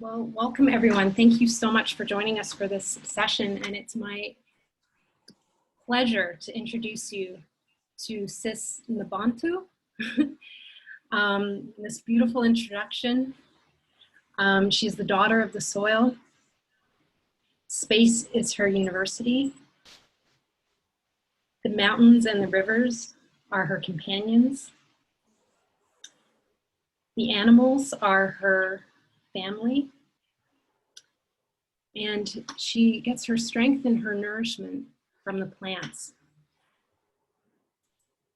Well, welcome everyone. Thank you so much for joining us for this session, and it's my pleasure to introduce you to Sis Nobantu. This beautiful introduction. She's the daughter of the soil. Space is her university. The mountains and the rivers are her companions. The animals are her family. And she gets her strength and her nourishment from the plants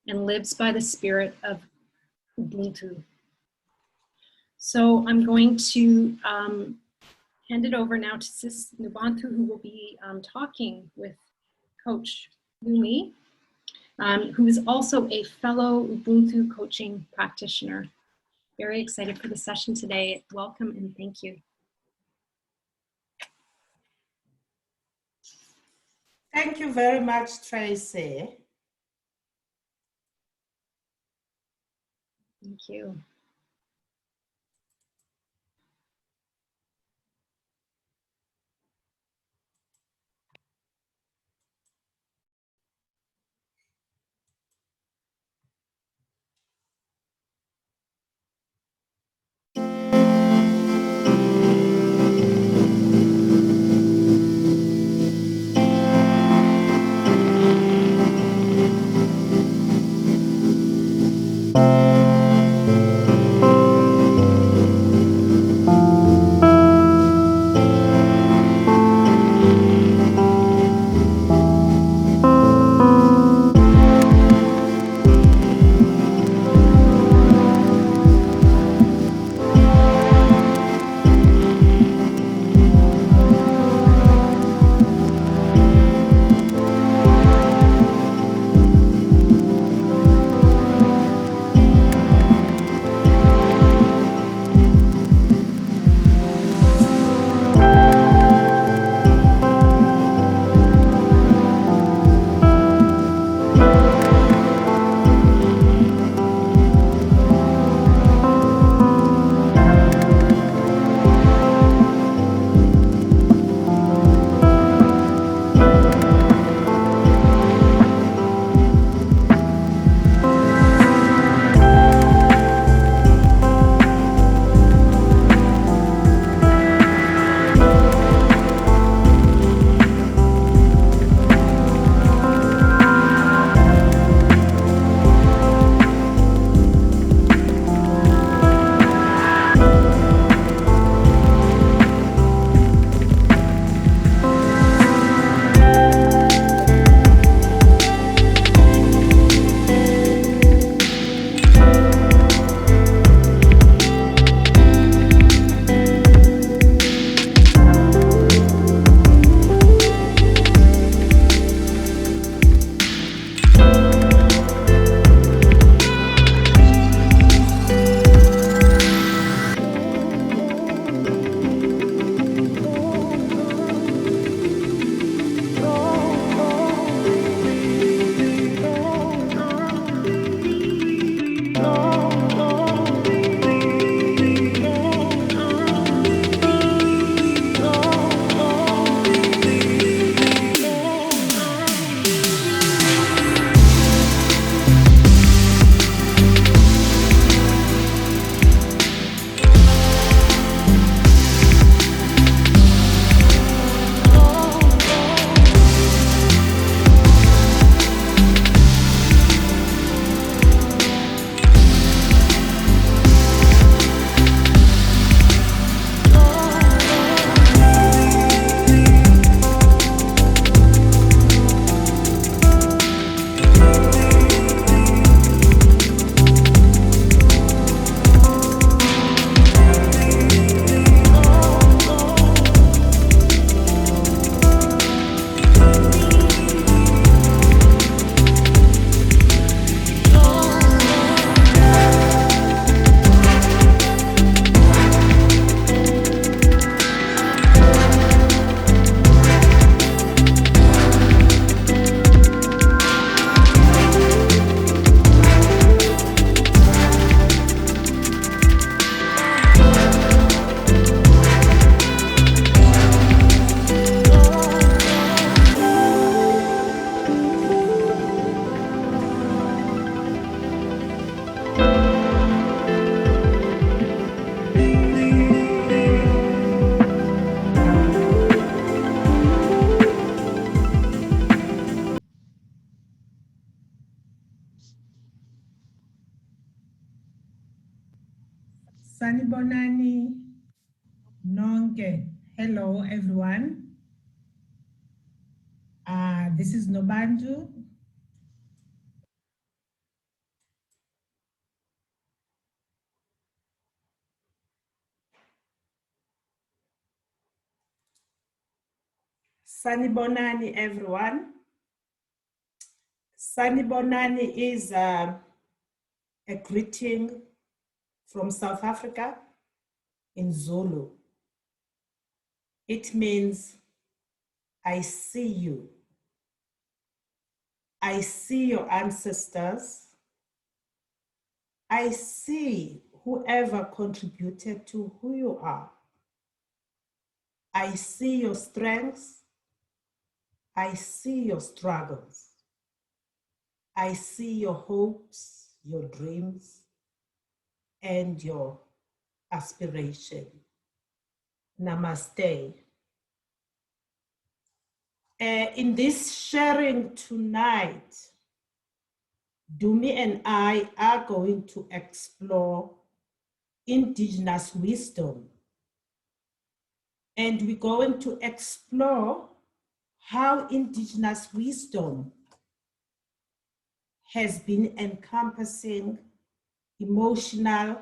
and lives by the spirit of Ubuntu. So I'm going to hand it over now to Sis Nobantu, who will be talking with Coach Lumi, who is also a fellow Ubuntu coaching practitioner. Very excited for the session today. Welcome and thank you. Thank you very much, Tracy. Thank you. Sanibonani Nonke. Hello, everyone. This is Nobantu. Sanibonani, everyone. Sanibonani is a greeting from South Africa in Zulu. It means, I see you. I see your ancestors. I see whoever contributed to who you are. I see your strengths. I see your struggles. I see your hopes, your dreams, and your aspiration. Namaste. In this sharing tonight, Dumi and I are going to explore indigenous wisdom. And we're going to explore how indigenous wisdom has been encompassing emotional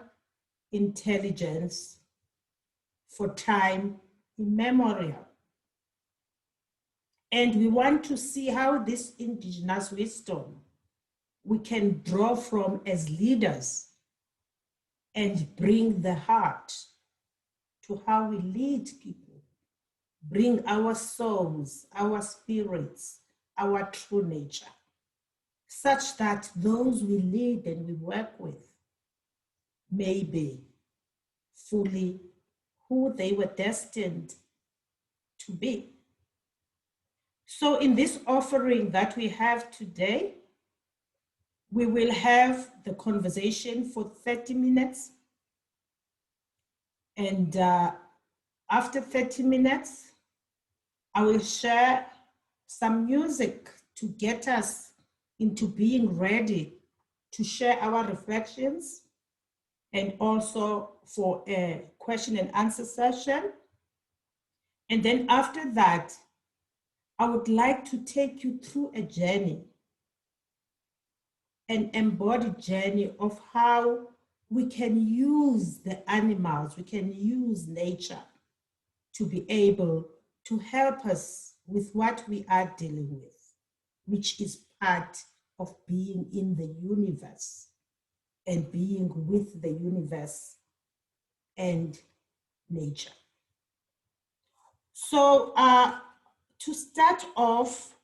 intelligence for time immemorial. And we want to see how this indigenous wisdom we can draw from as leaders and bring the heart to how we lead people, bring our souls, our spirits, our true nature, such that those we lead and we work with may be fully who they were destined to be. So in this offering that we have today, we will have the conversation for 30 minutes. And after 30 minutes, I will share some music to get us into being ready to share our reflections, and also for a question and answer session. And then after that, I would like to take you through a journey, an embodied journey of how we can use the animals, we can use nature to be able to help us with what we are dealing with, which is part of being in the universe and being with the universe and nature. So to start off,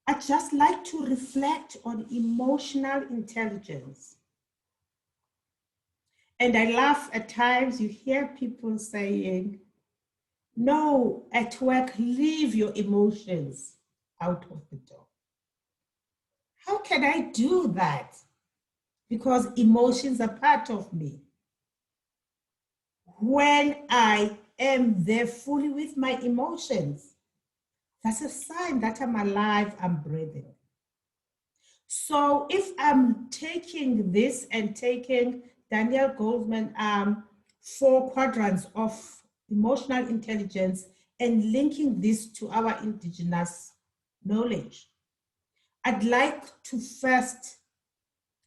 I'd just like to reflect on emotional intelligence. And I laugh at times, you hear people saying, no, at work, leave your emotions out of the door. How can I do that? Because emotions are part of me. When I am there fully with my emotions, that's a sign that I'm alive, I'm breathing. So if I'm taking this and taking Daniel Goldman 4 quadrants of emotional intelligence and linking this to our indigenous knowledge, I'd like to first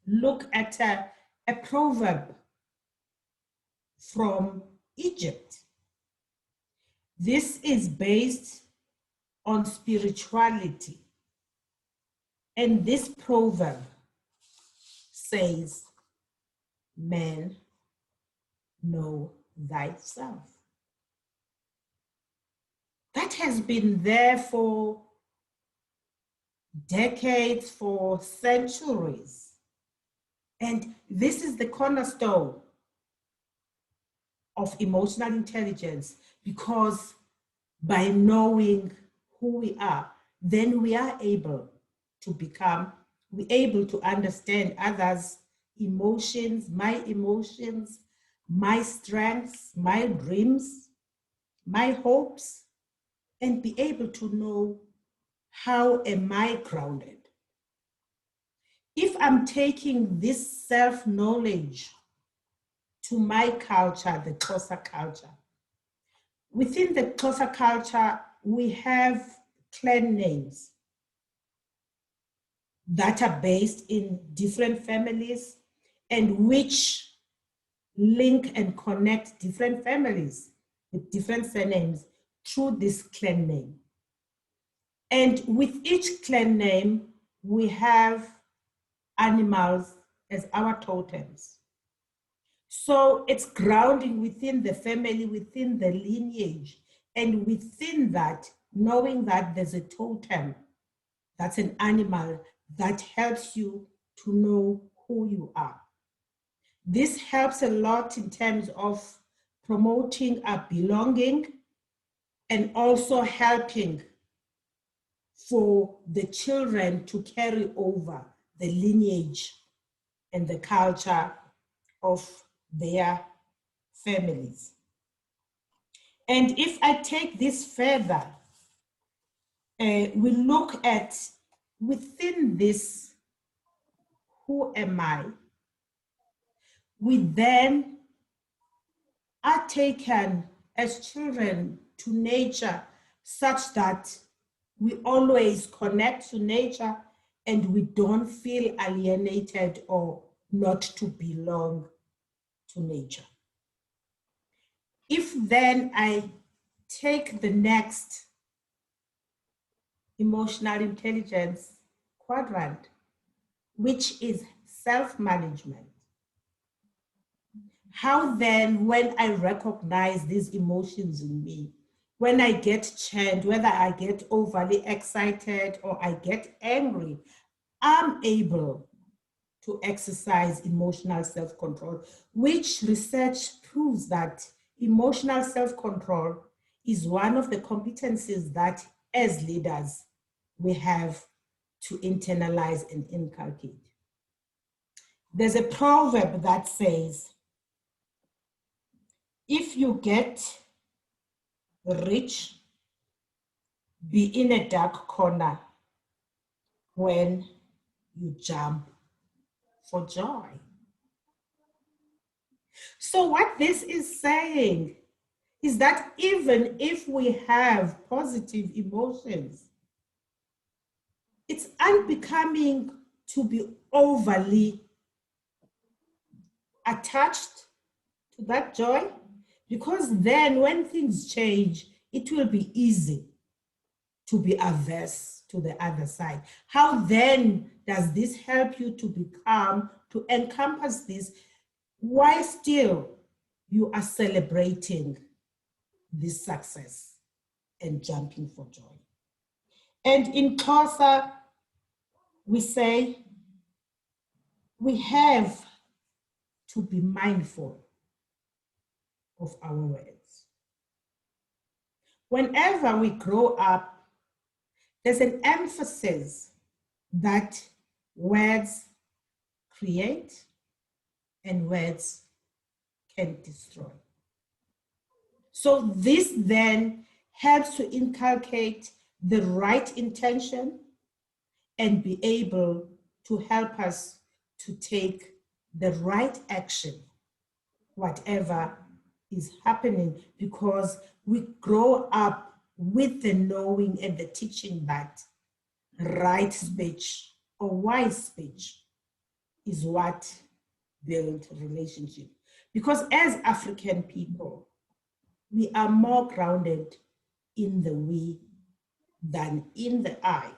look at a proverb from Egypt. This is based on spirituality. And this proverb says, man, know thyself. That has been there for decades, for centuries. And this is the cornerstone of emotional intelligence, because by knowing who we are, then we are able to become, we're able to understand others' emotions, my strengths, my dreams, my hopes, and be able to know, how am I grounded? If I'm taking this self-knowledge to my culture, the Xhosa culture. Within the Xhosa culture, we have clan names that are based in different families and which link and connect different families with different surnames through this clan name. And with each clan name, we have animals as our totems. So it's grounding within the family, within the lineage, and within that, knowing that there's a totem, that's an animal that helps you to know who you are. This helps a lot in terms of promoting a belonging and also helping for the children to carry over the lineage and the culture of their families. And if I take this further, we look at within this, who am I? We then are taken as children to nature such that we always connect to nature and we don't feel alienated or not to belong to nature. If then I take the next emotional intelligence quadrant, which is self-management, how then, when I recognize these emotions in me, when I get churned, whether I get overly excited or I get angry, I'm able to exercise emotional self-control, which research proves that emotional self-control is one of the competencies that as leaders we have to internalize and inculcate. There's a proverb that says, if you get rich, be in a dark corner when you jump for joy. So what this is saying is that even if we have positive emotions, it's unbecoming to be overly attached to that joy, because then when things change, it will be easy to be averse to the other side. How then does this help you to become, to encompass this, while still you are celebrating this success and jumping for joy? And in Xhosa, we say we have to be mindful of our words. Whenever we grow up, there's an emphasis that words create and words can destroy. So this then helps to inculcate the right intention and be able to help us to take the right action, whatever is happening, because we grow up with the knowing and the teaching that right speech or wise speech is what builds relationship. Because as African people, we are more grounded in the we than in the I.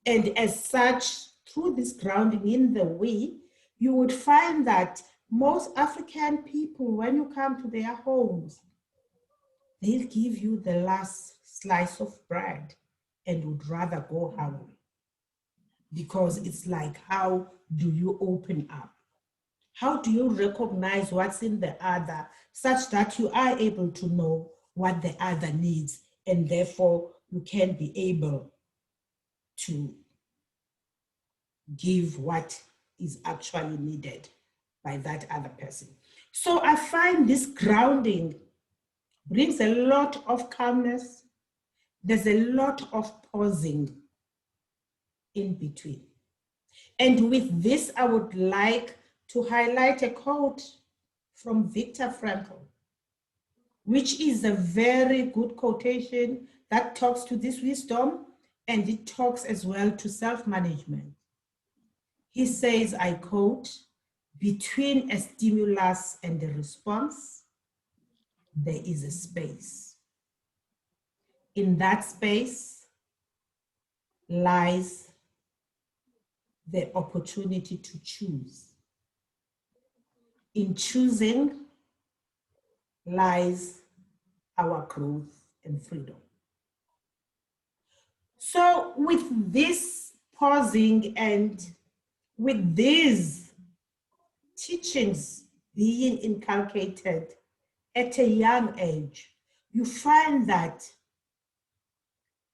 And as such, through this grounding in the we, you would find that most African people, when you come to their homes, they'll give you the last slice of bread and would rather go hungry. Because it's like, how do you open up? How do you recognize what's in the other such that you are able to know what the other needs, and therefore you can be able to give what is actually needed by that other person? So I find this grounding brings a lot of calmness. There's a lot of pausing in between. And with this, I would like to highlight a quote from Viktor Frankl, which is a very good quotation that talks to this wisdom, and it talks as well to self-management. He says, I quote, between a stimulus and a response, there is a space. In that space lies the opportunity to choose. In choosing lies our growth and freedom. So with this pausing and with these teachings being inculcated at a young age, you find that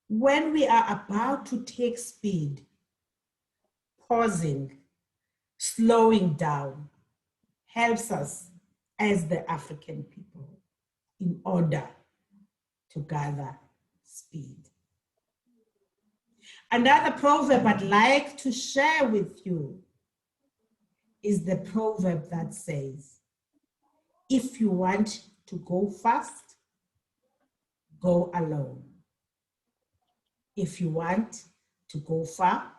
when we are about to take speed, pausing, slowing down helps us as the African people in order to gather speed. Another proverb I'd like to share with you is the proverb that says, if you want to go fast, go alone. If you want to go far,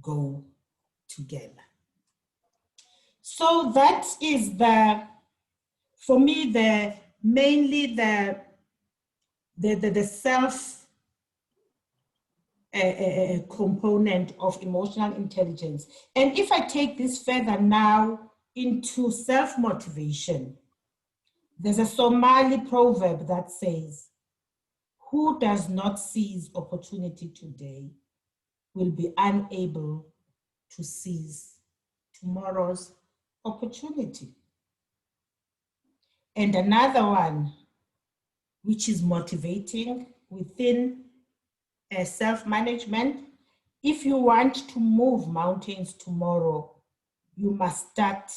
go together. So that is for me, mainly the self component of emotional intelligence. And if I take this further now into self-motivation, there's a Somali proverb that says, who does not seize opportunity today will be unable to seize tomorrow's opportunity. And another one, which is motivating within self-management, if you want to move mountains tomorrow, you must start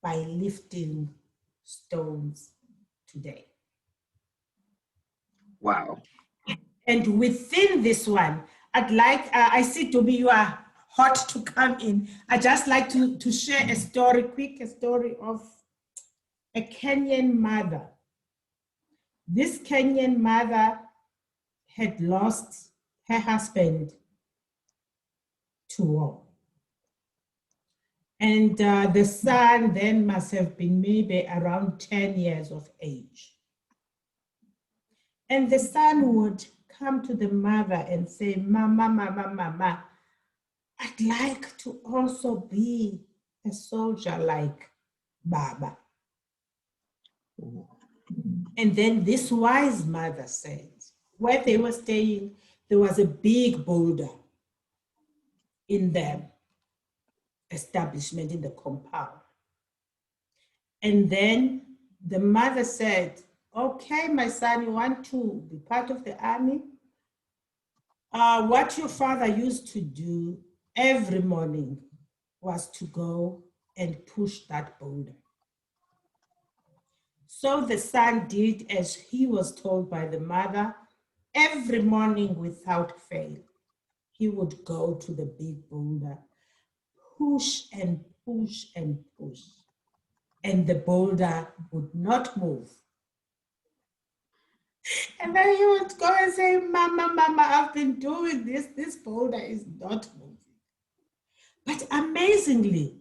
by lifting stones today. Wow. And within this one, I'd like, I see Toby, you are hot to come in. I'd just like to share a story, quick story of a Kenyan mother. This Kenyan mother had lost her husband to war. And the son then must have been maybe around 10 years of age. And the son would come to the mother and say, Mama, Mama, Mama, I'd like to also be a soldier like Baba. And then this wise mother said, where they were staying, there was a big boulder in the establishment, in the compound. And then the mother said, okay, my son, you want to be part of the army? What your father used to do every morning was to go and push that boulder. So the son did as he was told by the mother. Every morning without fail, he would go to the big boulder, push and push and push, and the boulder would not move. And then he would go and say, Mama, Mama, I've been doing this boulder is not moving. But amazingly,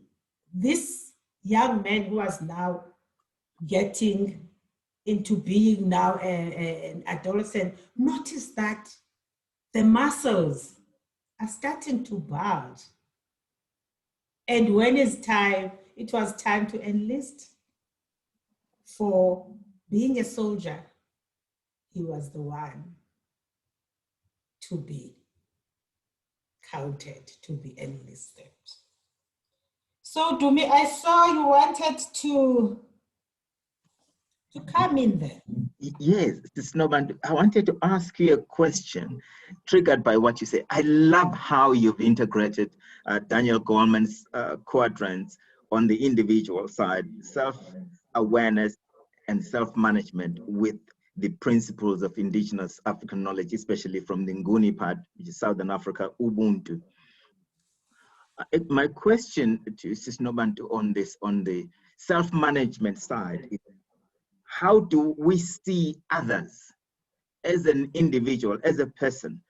this young man who was now getting into being now an adolescent noticed that the muscles are starting to bulge. And when it was time to enlist for being a soldier, he was the one to be counted, to be enlisted. So Dumi, I saw you wanted to come in there. Yes, Nobantu, I wanted to ask you a question triggered by what you say. I love how you've integrated Daniel Goleman's quadrants on the individual side, self-awareness and self-management with the principles of indigenous African knowledge, especially from the Nguni part, which is Southern Africa, Ubuntu. My question to Sis Nobantu on the self-management side is how do we see others as an individual, as a person?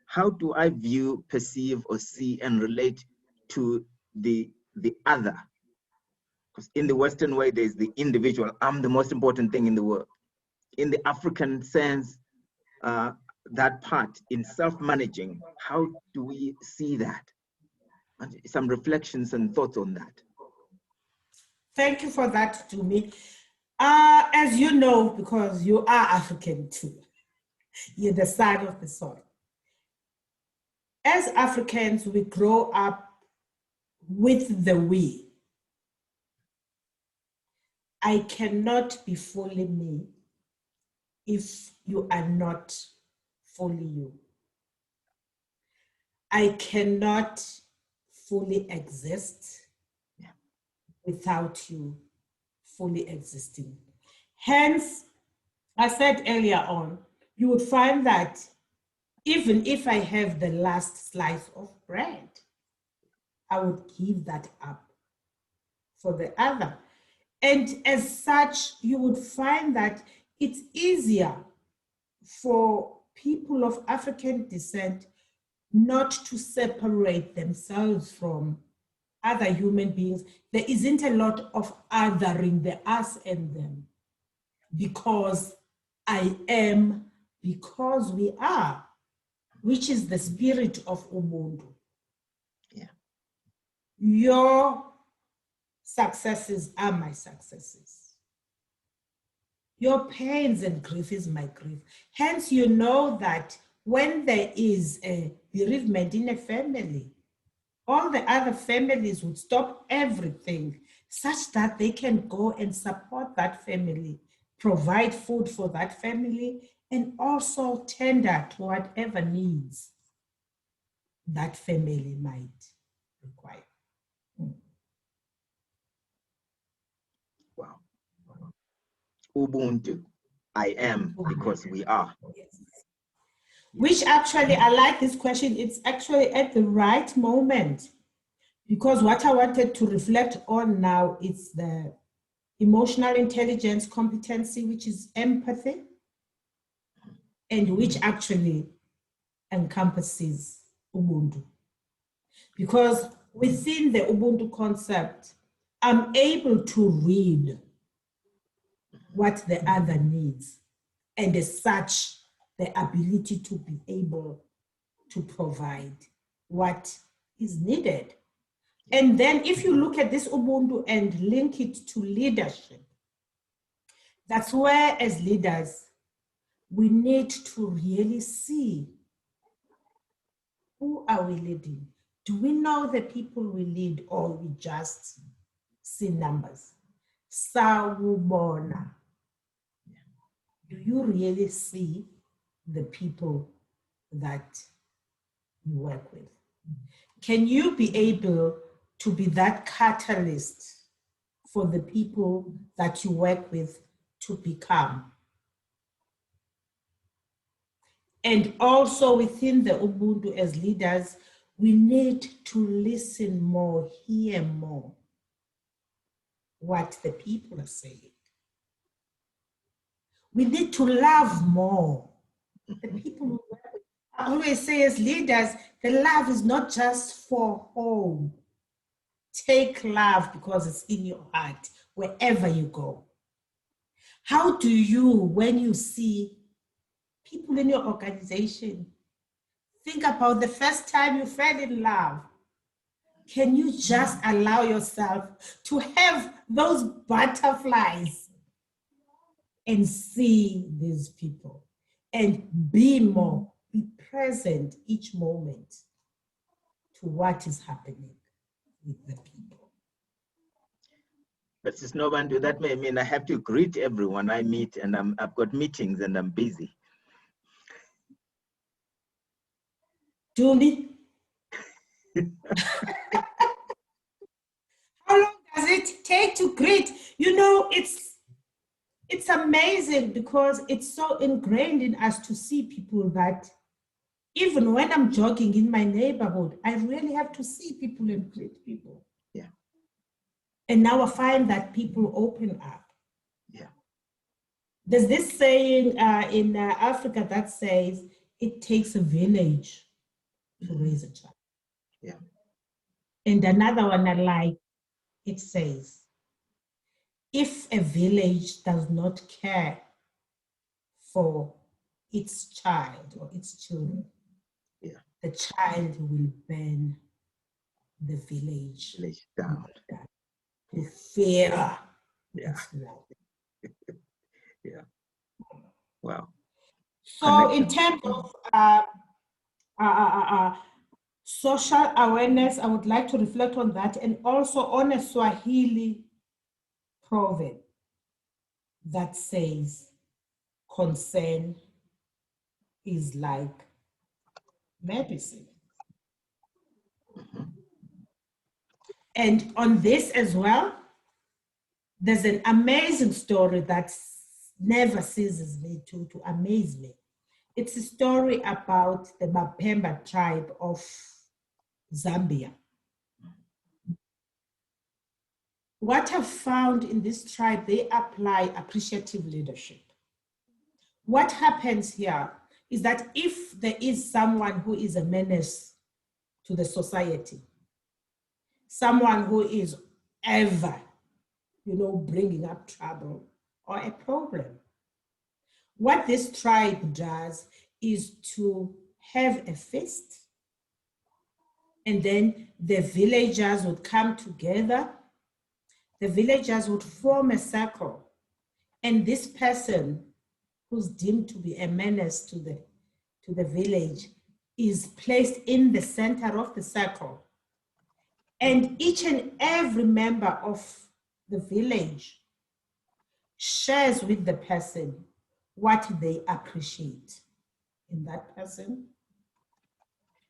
How do I view, perceive, or see and relate to the other? Because in the Western way, there's the individual. I'm the most important thing in the world. In the African sense, that part in self-managing, how do we see that? Some reflections and thoughts on that. Thank you for that, Tumi. As you know, because you are African too, you're the side of the soil. As Africans, we grow up with the we. I cannot be fully me if you are not fully you. I cannot fully exist without you fully existing. Hence, I said earlier on, you would find that even if I have the last slice of bread, I would give that up for the other. And as such, you would find that it's easier for people of African descent not to separate themselves from other human beings. There isn't a lot of othering the us and them, because I am, because we are, which is the spirit of Ubuntu. Yeah. Your successes are my successes. Your pains and grief is my grief. Hence, you know that when there is a bereavement in a family, all the other families would stop everything such that they can go and support that family, provide food for that family, and also tender to whatever needs that family might require. Wow. Ubuntu. I am because we are. Yes. Which actually, I like this question. It's actually at the right moment, because what I wanted to reflect on now is the emotional intelligence competency, which is empathy, and which actually encompasses Ubuntu. Because within the Ubuntu concept, I'm able to read what the other needs, and as such, the ability to be able to provide what is needed. And then if you look at this Ubuntu and link it to leadership, that's where as leaders, we need to really see, who are we leading? Do we know the people we lead, or we just see numbers? Sawubona. Do you really see the people that you work with? Can you be able to be that catalyst for the people that you work with to become? And also within the Ubuntu as leaders, we need to listen more, hear more what the people are saying. We need to love more the people we work with. I always say as leaders, the love is not just for home. Take love because it's in your heart wherever you go. How do you, when you see people in your organization, think about the first time you fell in love? Can you just allow yourself to have those butterflies and see these people and be more, be present each moment to what is happening with the people? But Sis Nobantu, that may mean I have to greet everyone I meet, and I've got meetings and I'm busy. Julie? How long does it take to greet? You know, it's amazing because it's so ingrained in us to see people that even when I'm jogging in my neighborhood, I really have to see people and greet people. Yeah. And now I find that people open up. Yeah. There's this saying in Africa that says, it takes a village to raise a child. Yeah. And another one I like, it says, if a village does not care for its child or its children, Yeah. the child will burn the village Down. to fear Yeah. its love. Yeah. Wow. So in terms of social awareness, I would like to reflect on that, and also on a Swahili proverb that says, concern is like medicine. And on this as well, there's an amazing story that never ceases me to amaze me. It's a story about the Mapemba tribe of Zambia. What I've found in this tribe, they apply appreciative leadership. What happens here is that if there is someone who is a menace to the society, someone who is ever, bringing up trouble or a problem, what this tribe does is to have a feast, and then the villagers would come together. The villagers would form a circle, and this person who's deemed to be a menace to the village is placed in the center of the circle. And each and every member of the village shares with the person what they appreciate in that person,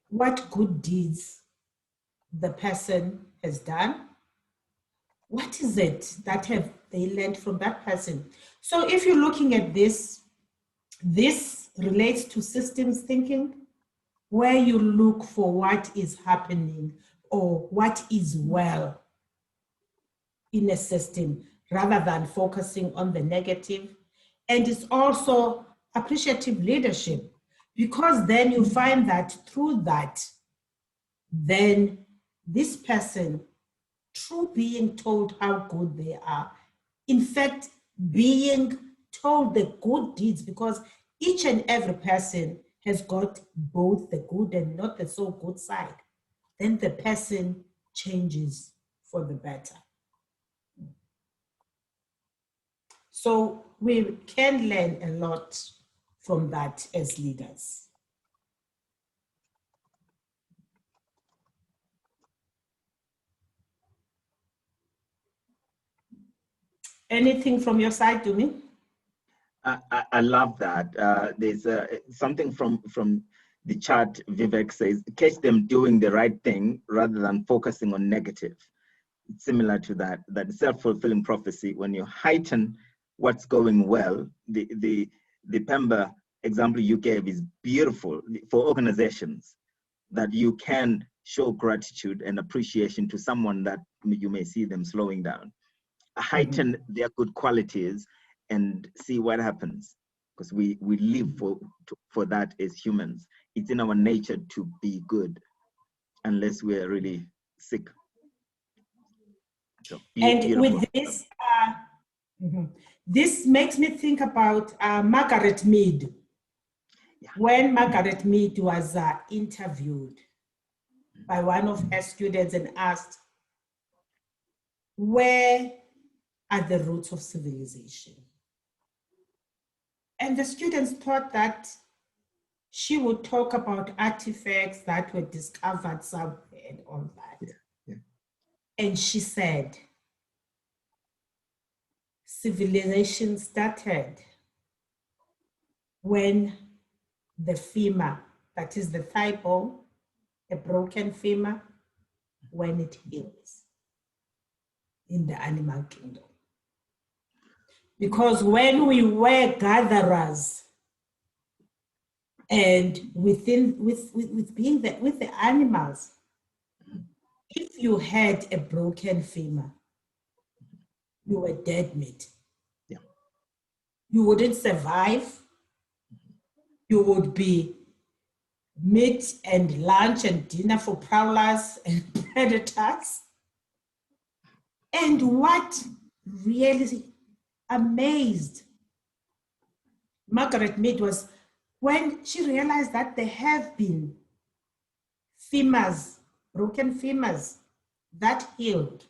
what good deeds the person has done, what is it that have they learned from that person. So if you're looking at this relates to systems thinking, where you look for what is happening or what is well in a system rather than focusing on the negative. And it's also appreciative leadership, because then you find that through that, then this person, through being told how good they are, in fact, being told the good deeds, because each and every person has got both the good and not the so good side, then the person changes for the better. So we can learn a lot from that as leaders. Anything from your side, Dumi? I love that. There's something from the chat. Vivek says, catch them doing the right thing rather than focusing on negative. It's similar to that self-fulfilling prophecy. When you heighten what's going well, the Pemba example you gave is beautiful for organizations, that you can show gratitude and appreciation to someone that you may see them slowing down. Heighten their good qualities and see what happens, because we live for that as humans. It's in our nature to be good unless we're really sick. So and beautiful. with this, this makes me think about Margaret Mead. Yeah. When Margaret Mead was interviewed by one of her students and asked, where are the roots of civilization? And the students thought that she would talk about artifacts that were discovered somewhere and all that. Yeah. Yeah. And she said, civilization started when the femur, that is the thigh bone, a broken femur, when it heals in the animal kingdom. Because when we were gatherers, and with being with the animals, if you had a broken femur, you were dead meat. Yeah. You wouldn't survive. You would be meat and lunch and dinner for prowlers and predators. And what really amazed Margaret Mead was when she realized that there have been femurs, broken femurs, that healed.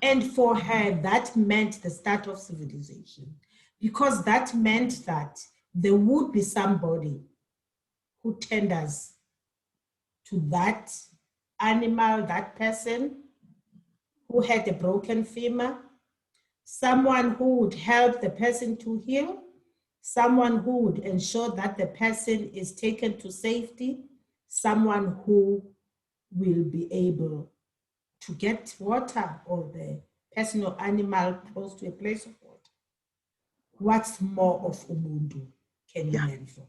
And for her, that meant the start of civilization, because that meant that there would be somebody who tenders to that animal, that person who had a broken femur, someone who would help the person to heal, someone who would ensure that the person is taken to safety, someone who will be able to get water or the person or animal close to a place of water. What's more of Ubuntu can you learn from?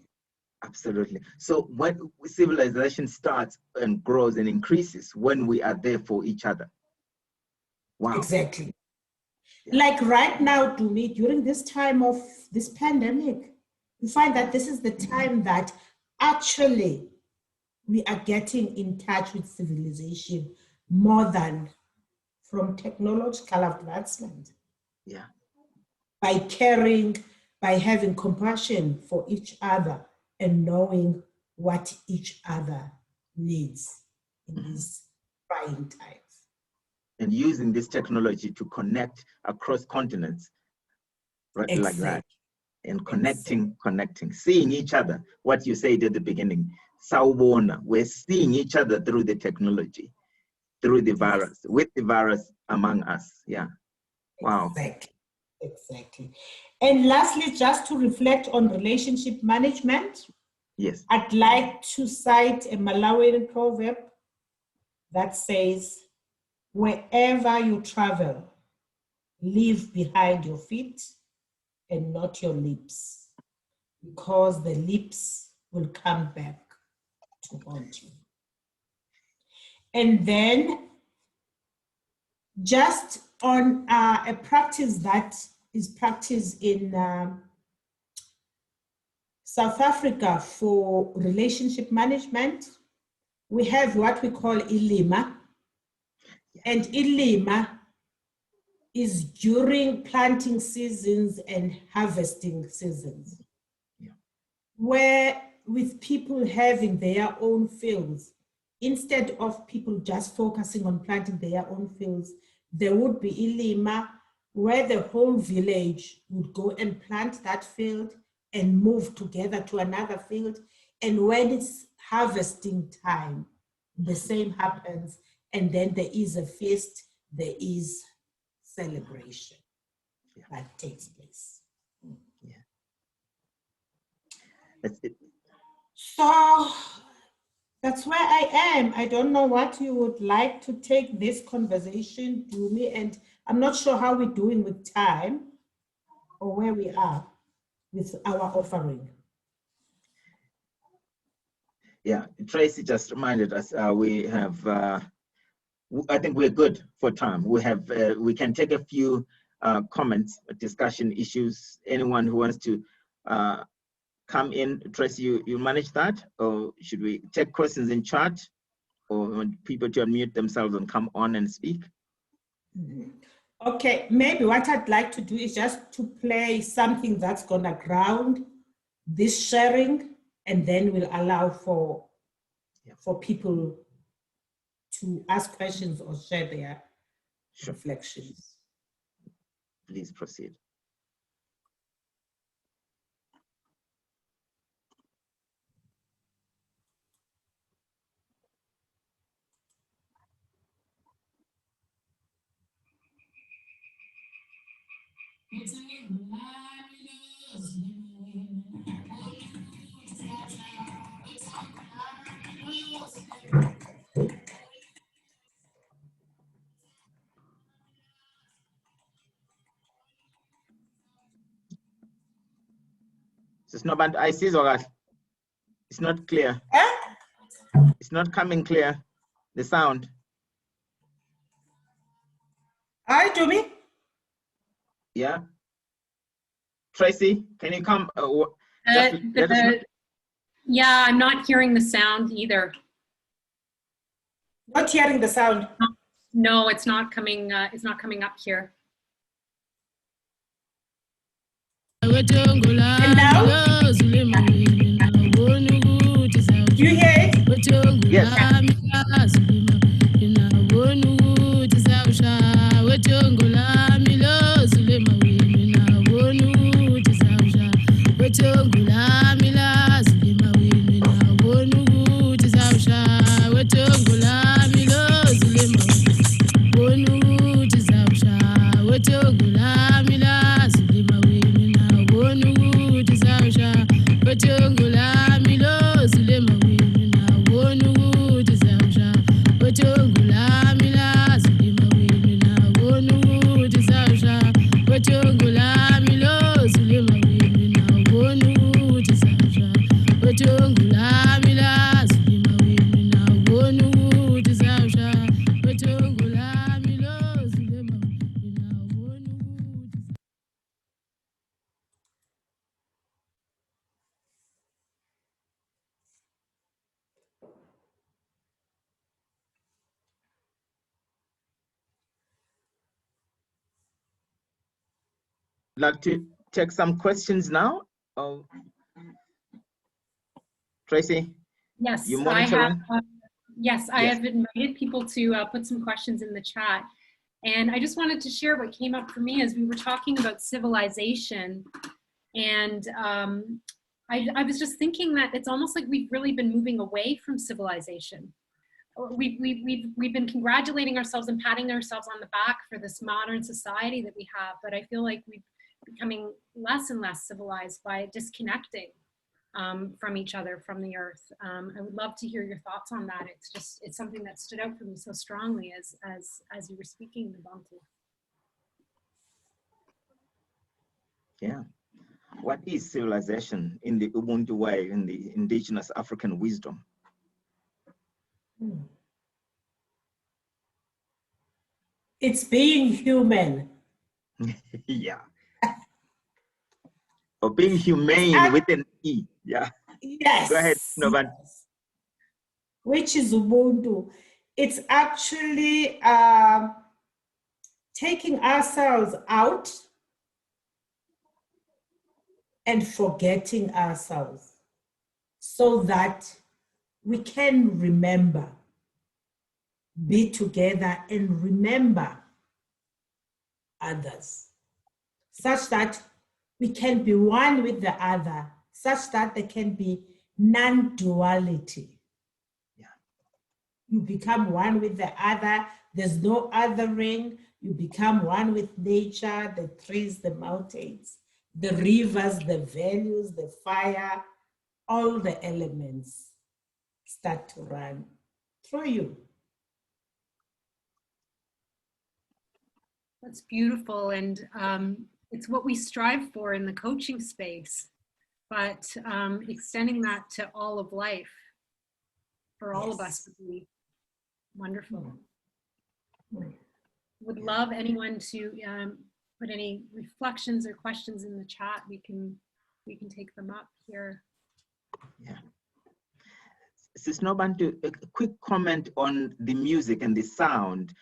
Absolutely. So when civilization starts and grows and increases, when we are there for each other. Wow. Exactly. Yeah. Like right now, to me, during this time of this pandemic, we find that this is the time that actually we are getting in touch with civilization more than from technological advancement. Yeah. By caring, by having compassion for each other and knowing what each other needs in these trying times. And using this technology to connect across continents, right? Exactly. Like that. And connecting, seeing each other. What you said at the beginning, Sawubona, we're seeing each other through the technology, through the virus, with the virus among us. Yeah. Wow. Exactly. And lastly, just to reflect on relationship management. Yes. I'd like to cite a Malawian proverb that says, wherever you travel, leave behind your feet and not your lips, because the lips will come back to haunt you. And then just on a practice that is practiced in South Africa for relationship management, we have what we call ilima. And ilima is during planting seasons and harvesting seasons, where with people having their own fields, instead of people just focusing on planting their own fields, there would be ilima where the whole village would go and plant that field and move together to another field. And when it's harvesting time, the same happens. And then there is a feast, there is celebration that takes place. Yeah. That's it. So that's where I am. I don't know what you would like to take this conversation to me, and I'm not sure how we're doing with time or where we are with our offering. Yeah, Tracy just reminded us we have, I think we're good for time. We have, we can take a few comments, discussion issues. Anyone who wants to come in, Tracy, you manage that? Or should we take questions in chat? Or want people to unmute themselves and come on and speak? Okay, maybe what I'd like to do is just to play something that's gonna ground this sharing, and then we'll allow for people to ask questions or share their reflections. Please proceed. It's Nobantu. I see Zogat. It's not clear. It's not coming clear. The sound. Hi, Tommy. Yeah. Tracy, can you come? Just let us know. Yeah, I'm not hearing the sound either. Not hearing the sound. No, it's not coming up here. And now? You hear it? Yes. Like to take some questions now? Oh, Tracy? Yes, You I have. monitoring? Yes, I Yes. have invited people to put some questions in the chat. And I just wanted to share what came up for me as we were talking about civilization. And I was just thinking that it's almost like we've really been moving away from civilization. We've been congratulating ourselves and patting ourselves on the back for this modern society that we have, but I feel like we're becoming less and less civilized by disconnecting from each other, from the earth. I would love to hear your thoughts on that. It's something that stood out for me so strongly as you were speaking, Nobantu. Yeah. What is civilization in the Ubuntu way, in the indigenous African wisdom? It's being human. Yeah. Or being humane with an E. Yeah. Yes. Go ahead, Noban. Yes. Which is Ubuntu. It's actually taking ourselves out and forgetting ourselves so that we can remember, be together and remember others, such that we can be one with the other, such that there can be non-duality. Yeah. You become one with the other. There's no othering. You become one with nature, the trees, the mountains, the rivers, the values, the fire, all the elements start to run through you. That's beautiful, and it's what we strive for in the coaching space, but extending that to all of life for all of us would be wonderful. Would love anyone to put any reflections or questions in the chat. We can take them up here. Yeah. Sis Nobantu, a quick comment on the music and the sound.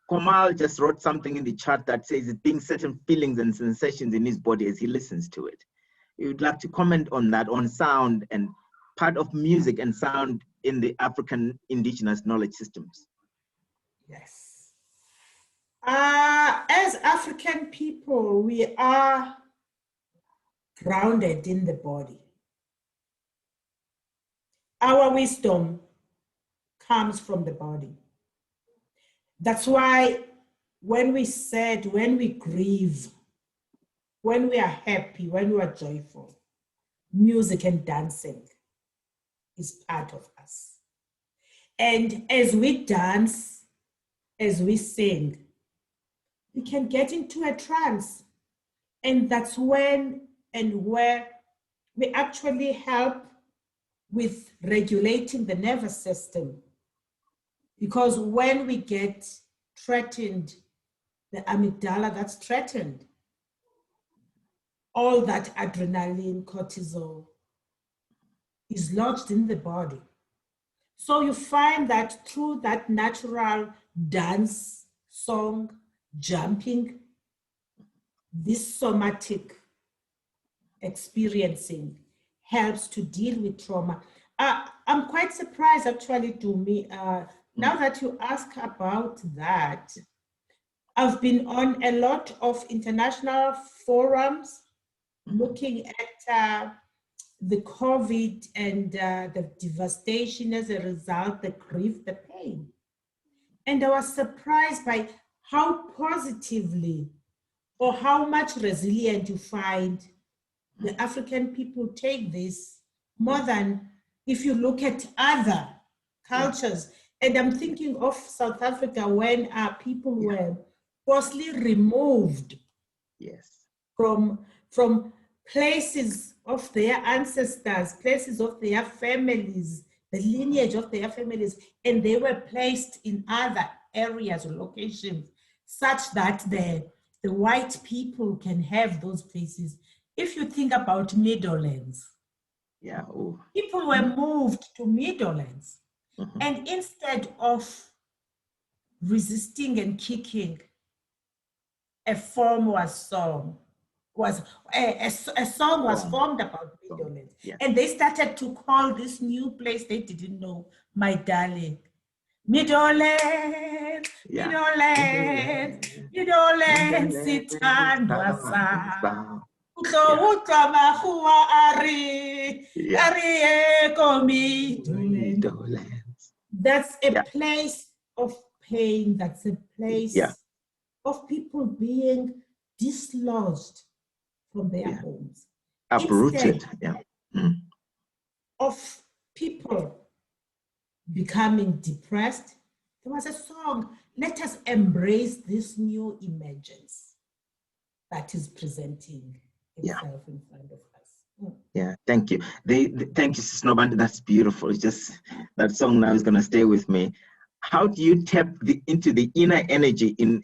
Komal just wrote something in the chat that says it brings certain feelings and sensations in his body as he listens to it. You would like to comment on that, on sound and part of music and sound in the African indigenous knowledge systems? Yes. As African people, we are grounded in the body. Our wisdom comes from the body. That's why when we grieve, when we are happy, when we are joyful, music and dancing is part of us. And as we dance, as we sing, we can get into a trance. And that's when and where we actually help with regulating the nervous system. Because when we get threatened, the amygdala that's threatened, all that adrenaline, cortisol is lodged in the body. So you find that through that natural dance, song, jumping, this somatic experiencing helps to deal with trauma. I'm quite surprised actually to me, now that you ask about that, I've been on a lot of international forums looking at the COVID and the devastation as a result, the grief, the pain. And I was surprised by how positively or how much resilient you find the African people take this more than if you look at other cultures. And I'm thinking of South Africa when people were forcibly removed from places of their ancestors, places of their families, the lineage of their families, and they were placed in other areas or locations such that the white people can have those places. If you think about Meadowlands, people were moved to Meadowlands, and instead of resisting and kicking, a song was formed about Meadowlands. And they started to call this new place they didn't know, my darling. Meadowlands, Meadowlands, Meadowlands, sithandwa sam. Utlohutlwa mahua ari eko Meadowlands. That's a place of pain. That's a place of people being dislodged from their homes. Uprooted. Of people becoming depressed, there was a song, let us embrace this new emergence that is presenting itself in front of us. Yeah, thank you. Thank you, Sis Nobantu. That's beautiful. It's just that song now is going to stay with me. How do you tap into the inner energy in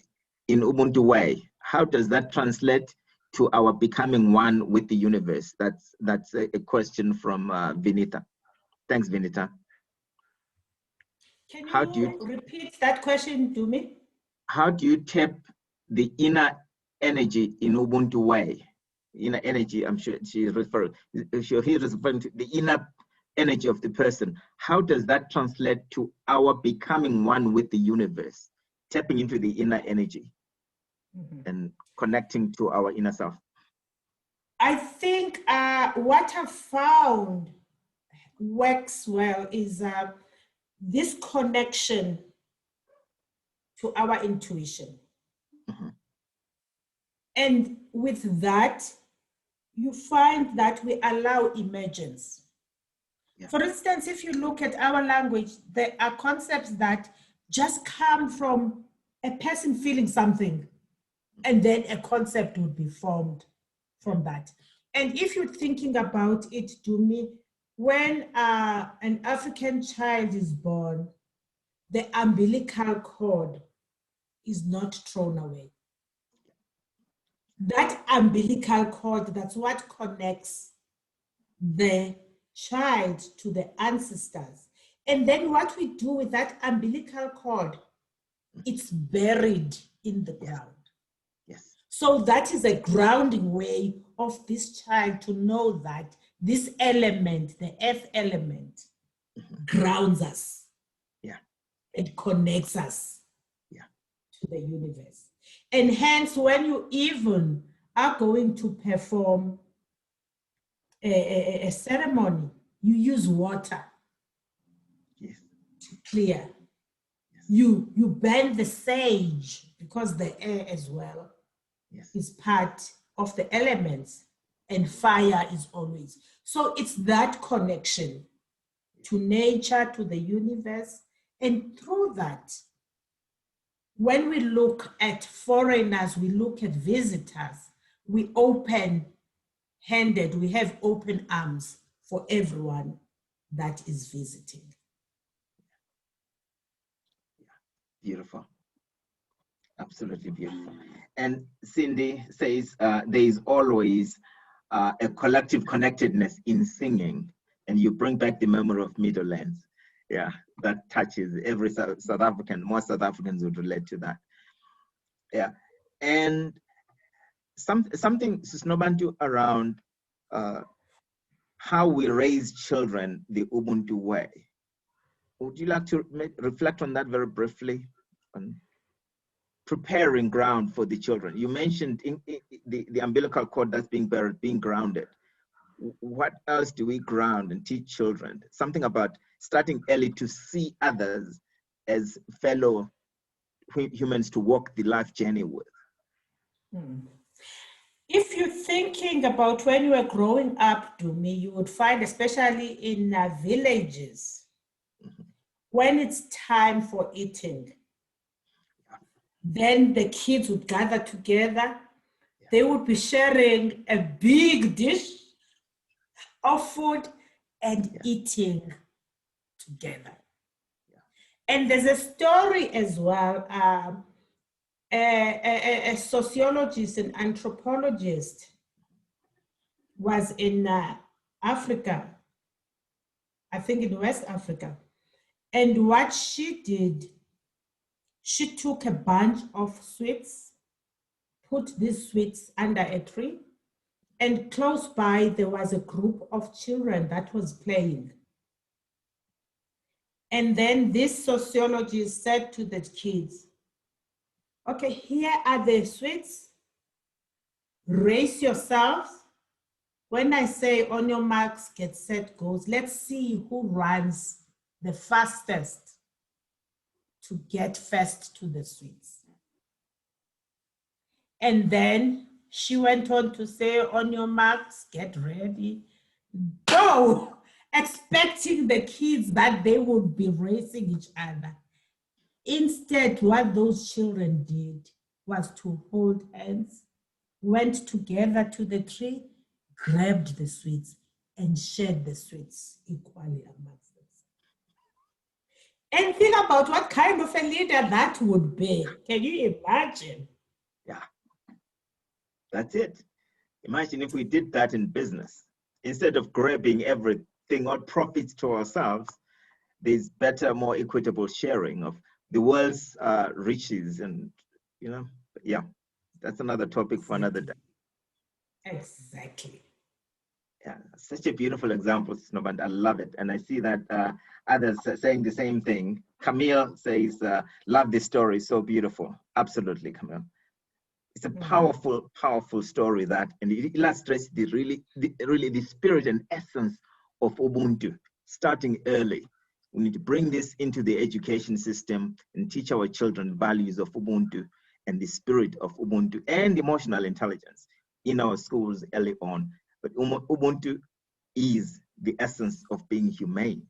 Ubuntu way? How does that translate to our becoming one with the universe? That's a question from Vinita. Thanks, Vinita. Can you repeat that question to me? How do you tap the inner energy in Ubuntu way? Inner energy, I'm sure he's referring to the inner energy of the person. How does that translate to our becoming one with the universe? Tapping into the inner energy and connecting to our inner self. I think what I've found works well is this connection to our intuition. And with that, you find that we allow emergence. For instance, if you look at our language, there are concepts that just come from a person feeling something, and then a concept would be formed from that. And if you're thinking about it, to me, when an African child is born, the umbilical cord is not thrown away. That umbilical cord, that's what connects the child to the ancestors. And then what we do with that umbilical cord, it's buried in the ground. So that is a grounding way of this child to know that this element, the earth element, grounds us. It connects us to the universe. And hence, when you even are going to perform a ceremony, you use water to clear. You burn the sage because the air as well is part of the elements, and fire is always. So it's that connection to nature, to the universe, and through that, when we look at foreigners, we look at visitors, we open-handed, we have open arms for everyone that is visiting. Beautiful. Absolutely beautiful. And Cindy says there is always a collective connectedness in singing, and you bring back the memory of Meadowlands. Yeah, that touches every South African. Most South Africans would relate to that. Yeah, and something, Sis Nobantu, around how we raise children the Ubuntu way. Would you like to reflect on that very briefly? On preparing ground for the children. You mentioned the umbilical cord that's being buried, being grounded. What else do we ground and teach children? Something about starting early to see others as fellow humans to walk the life journey with. If you're thinking about when you were growing up, Dumi, you would find, especially in villages, when it's time for eating, then the kids would gather together. They would be sharing a big dish of food and eating together. And there's a story as well. A sociologist and anthropologist was in Africa, I think in West Africa. And what she did, she took a bunch of sweets, put these sweets under a tree, and close by there was a group of children that was playing. And then this sociologist said to the kids, okay, here are the sweets. Raise yourselves. When I say on your marks, get set, goes, let's see who runs the fastest to get first to the sweets. And then she went on to say, on your marks, get ready, go, expecting the kids that they would be racing each other. Instead, what those children did was to hold hands, went together to the tree, grabbed the sweets, and shared the sweets equally amongst themselves. And think about what kind of a leader that would be. Can you imagine? Yeah, that's it. Imagine if we did that in business. Instead of grabbing everything or profits to ourselves, there's better, more equitable sharing of the world's riches. And, yeah, that's another topic for another day. Exactly. Yeah, such a beautiful example, Snowband. I love it. And I see that others are saying the same thing. Camille says, love this story, so beautiful. Absolutely, Camille. It's a powerful, powerful story and it illustrates really the spirit and essence of Ubuntu, starting early. We need to bring this into the education system and teach our children values of Ubuntu and the spirit of Ubuntu and emotional intelligence in our schools early on. But Ubuntu is the essence of being humane.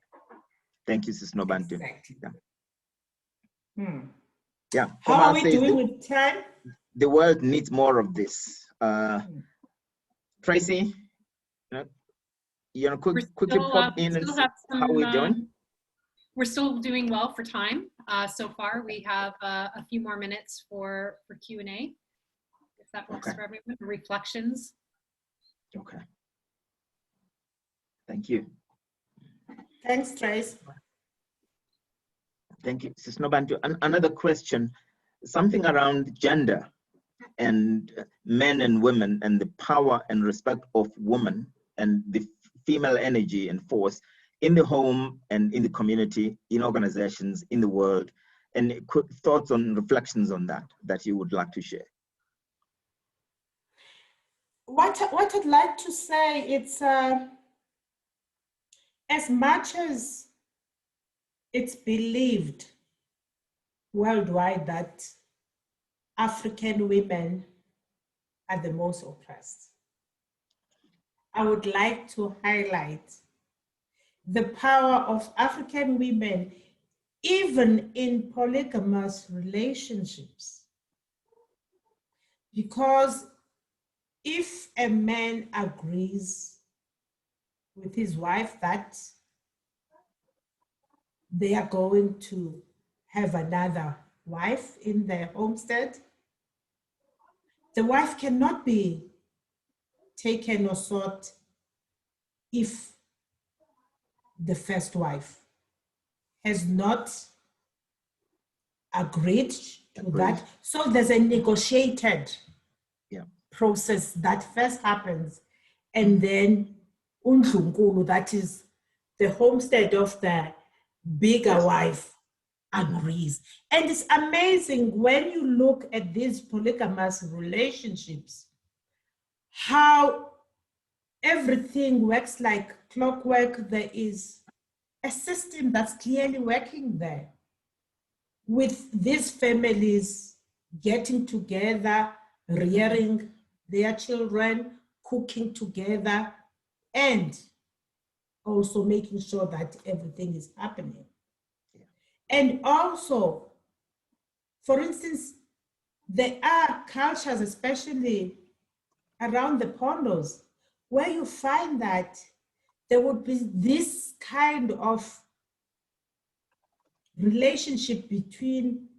Thank you, Sis Nobantu. Exactly. Yeah. How are we doing with time? The world needs more of this. Tracy, quickly pop in and see how we're doing. We're still doing well for time. So far, we have a few more minutes for Q&A, if that works for everyone. Reflections. Okay. Thank you. Thanks, Trace. Thank you, Sis Nobantu. Another question, something around gender and men and women and the power and respect of women and the female energy and force in the home and in the community, in organizations, in the world, and quick thoughts on reflections on that you would like to share. What I'd like to say, it's as much as it's believed worldwide that African women are the most oppressed, I would like to highlight the power of African women, even in polygamous relationships. Because if a man agrees with his wife that they are going to have another wife in their homestead, the wife cannot be taken or sought if the first wife has not agreed to that. So there's a negotiated process that first happens, and then undlunkulu, that is the homestead of the bigger wife, agrees. And it's amazing when you look at these polygamous relationships, how everything works like clockwork. There is a system that's clearly working there, with these families getting together, rearing their children, cooking together, and also making sure that everything is happening. And also, for instance, there are cultures, especially around the pondos, where you find that there would be this kind of relationship between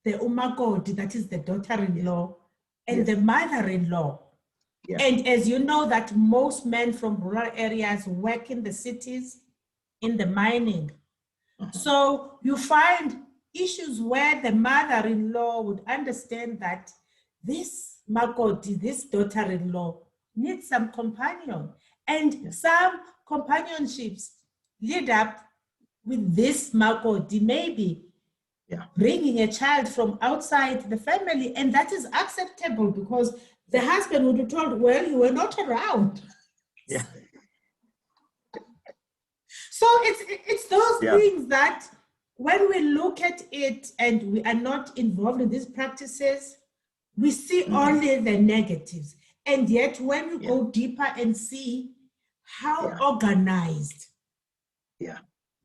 the umakoti, that is the daughter-in-law, and the mother-in-law. And as you know, that most men from rural areas work in the cities, in the mining. So you find issues where the mother-in-law would understand that this makoti, this daughter-in-law, needs some companion. And some companionships lead up with this makoti, maybe bringing a child from outside the family, and that is acceptable because the husband would be told, well, you were not around. So it's those things that when we look at it and we are not involved in these practices, we see only the negatives. And yet when you go deeper and see how organized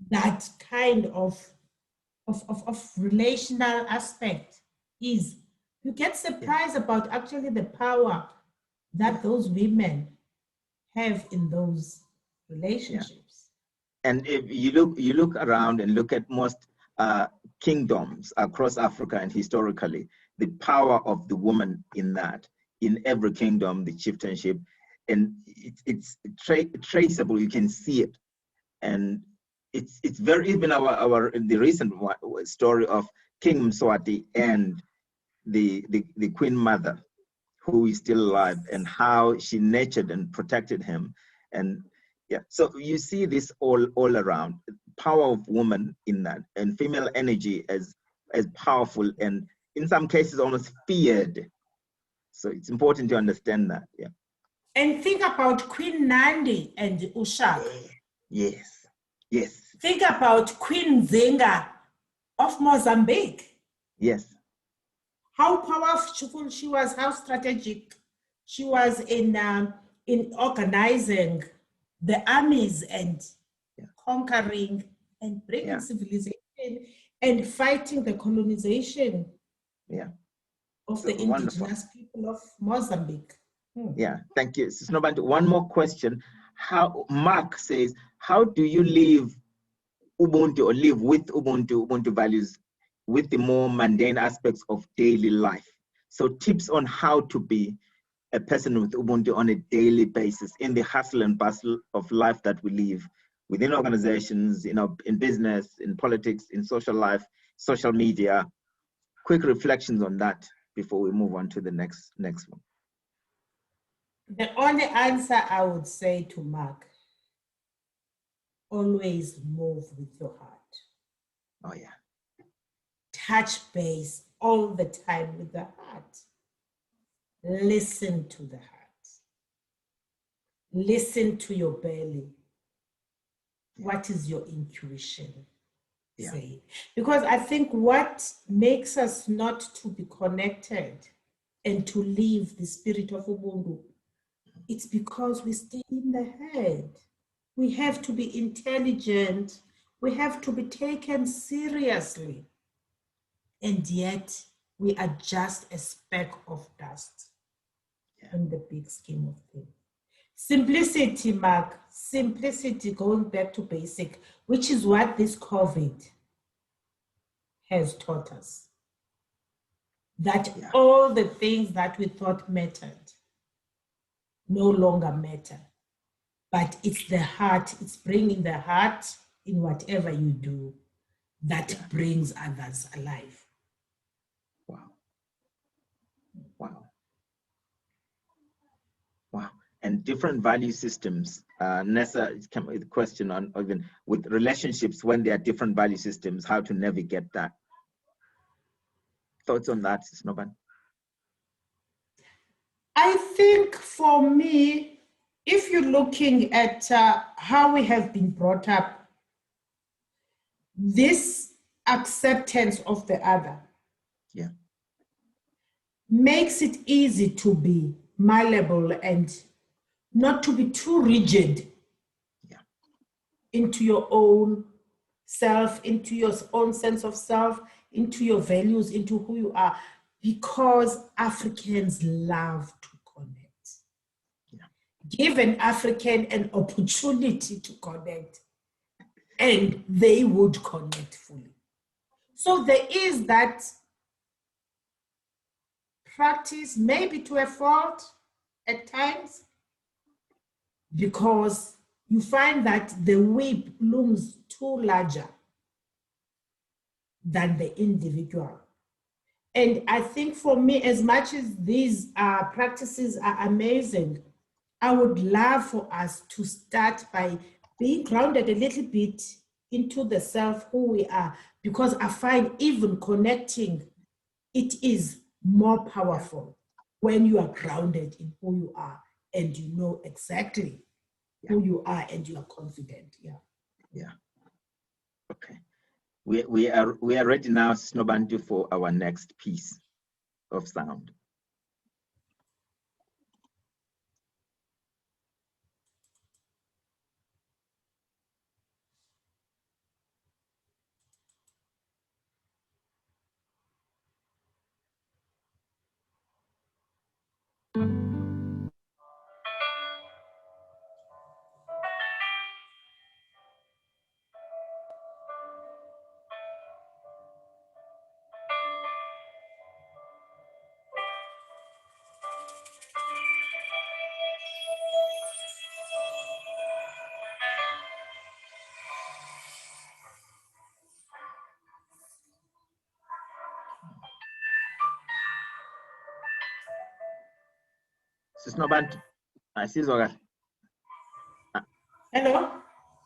that kind of relational aspect is, you get surprised about actually the power that those women have in those relationships. And if you look around and look at most kingdoms across Africa and historically, the power of the woman in that, in every kingdom, the chieftainship, and it's traceable. You can see it, and it's very, even the recent story of King Mswati and the Queen Mother, who is still alive, and how she nurtured and protected him. And so you see this all around, power of woman in that, and female energy as powerful, and in some cases almost feared. So it's important to understand that. And think about Queen Nandi and Ushaka. Yes. Think about Queen Zinga of Mozambique. Yes. How powerful she was, how strategic she was in organizing the armies and conquering and bringing civilization and fighting the colonization of the indigenous people of Mozambique. Thank you. Nobantu, one more question. Mark says, how do you live Ubuntu, or live with Ubuntu values, with the more mundane aspects of daily life? So tips on how to be a person with Ubuntu on a daily basis in the hustle and bustle of life that we live within organizations, in business, in politics, in social life, social media. Quick reflections on that before we move on to the next one. The only answer I would say to Mark, always move with your heart. Oh yeah. Touch base all the time with the heart. Listen to the heart. Listen to your belly. What is your intuition saying? Because I think what makes us not to be connected and to live the spirit of Ubuntu, it's because we stay in the head. We have to be intelligent. We have to be taken seriously. And yet we are just a speck of dust in the big scheme of things. Simplicity, Mark, simplicity, going back to basic, which is what this COVID has taught us. That all the things that we thought mattered no longer matter. But it's the heart, it's bringing the heart in whatever you do that brings others alive. Wow. Wow. Wow. And different value systems. Nessa came with a question on even with relationships when there are different value systems, how to navigate that. Thoughts on that, Noban? I think for me, if you're looking at how we have been brought up, this acceptance of the other makes it easy to be malleable and not to be too rigid into your own self, into your own sense of self, into your values, into who you are, because Africans love to connect. Give an African an opportunity to connect, and they would connect fully. So there is that practice, maybe to a fault at times, because you find that the whip looms too larger than the individual. And I think for me, as much as these practices are amazing, I would love for us to start by being grounded a little bit into the self, who we are, because I find even connecting, it is more powerful when you are grounded in who you are and you know exactly who you are and you are confident. Yeah. Okay. We are ready now, Nobantu, for our next piece of sound. Sis Nobantu, I see Zogal. Hello?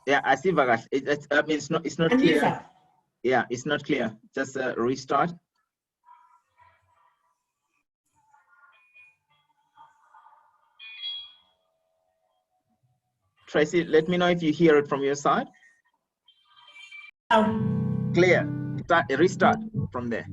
Yeah, I see Vagal. I mean, it's not clear. Anifa. Yeah, it's not clear. Just restart. Tracy, let me know if you hear it from your side. Clear. Restart from there.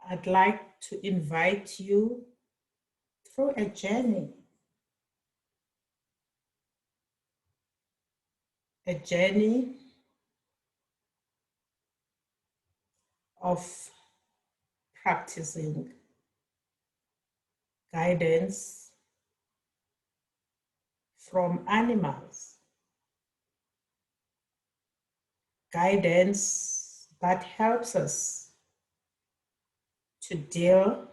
I'd like to invite you through a journey of practicing guidance from animals, guidance that helps us to deal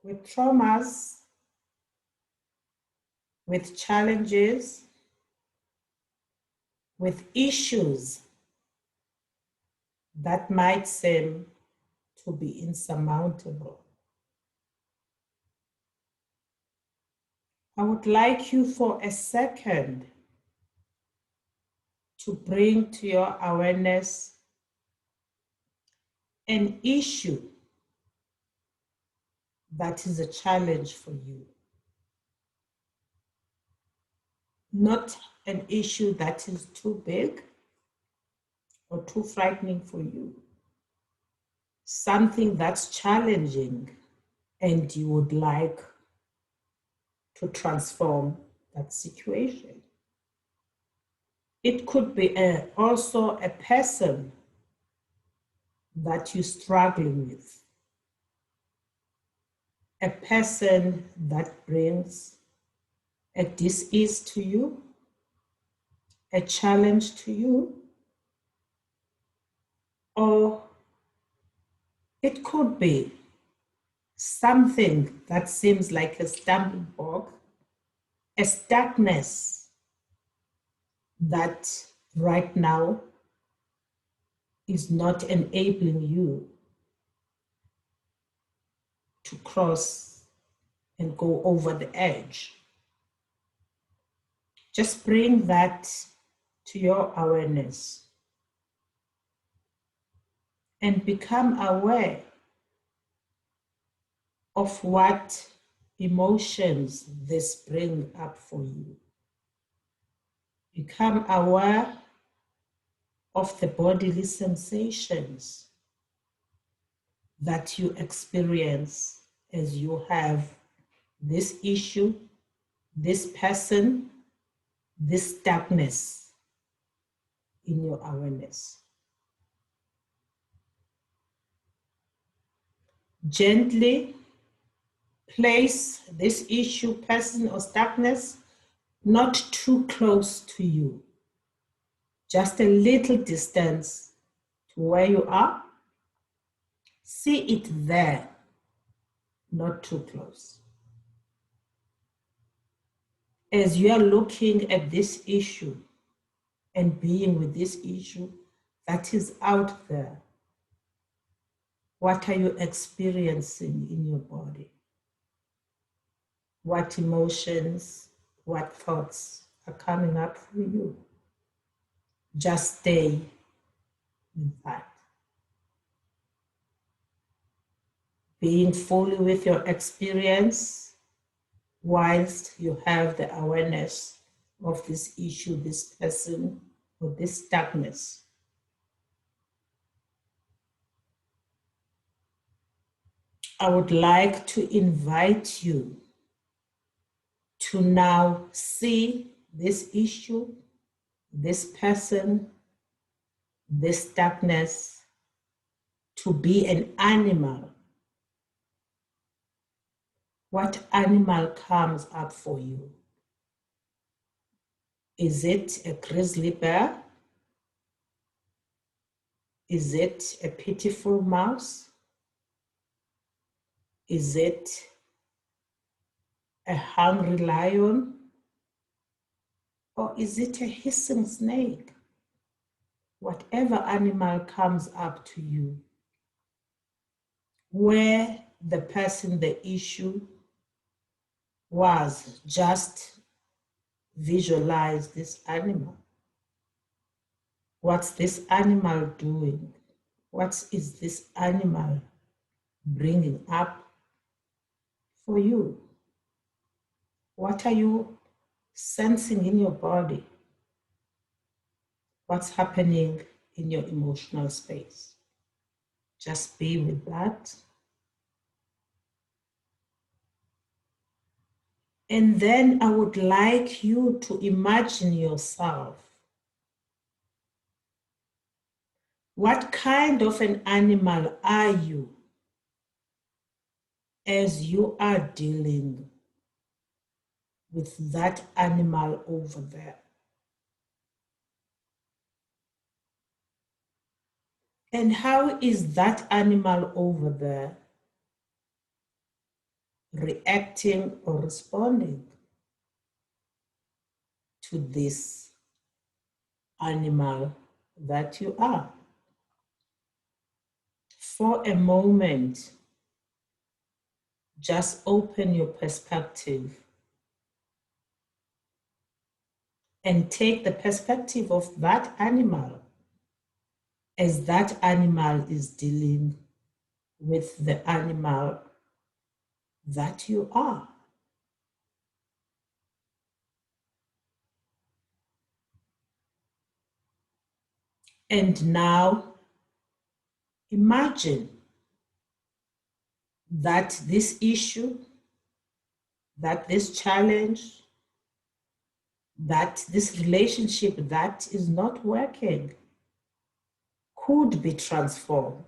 with traumas, with challenges, with issues that might seem to be insurmountable. I would like you for a second to bring to your awareness an issue that is a challenge for you. Not an issue that is too big or too frightening for you. Something that's challenging and you would like to transform that situation. It could be also a person that you're struggling with. A person that brings a dis-ease to you, a challenge to you, or it could be something that seems like a stumbling block, a stuckness that right now is not enabling you to cross and go over the edge. Just bring that to your awareness and become aware of what emotions this brings up for you. Become aware of the bodily sensations that you experience as you have this issue, this person, this darkness in your awareness. Gently place this issue, person, or darkness not too close to you, just a little distance to where you are. See it there, not too close. As you are looking at this issue and being with this issue that is out there, what are you experiencing in your body? What emotions, what thoughts are coming up for you? Just stay with that. Being fully with your experience whilst you have the awareness of this issue, this person, or this darkness. I would like to invite you to now see this issue, this person, this darkness to be an animal. What animal comes up for you? Is it a grizzly bear? Is it a pitiful mouse? Is it a hungry lion? Or is it a hissing snake? Whatever animal comes up to you, where the person, the issue was, just visualize this animal. What's this animal doing? What is this animal bringing up for you? What are you sensing in your body? What's happening in your emotional space? Just be with that And then I would like you to imagine yourself. What kind of an animal are you as you are dealing with that animal over there? And how is that animal over there reacting or responding to this animal that you are? For a moment, just open your perspective and take the perspective of that animal as that animal is dealing with the animal that you are. And now imagine that this issue, that this challenge, that this relationship that is not working could be transformed.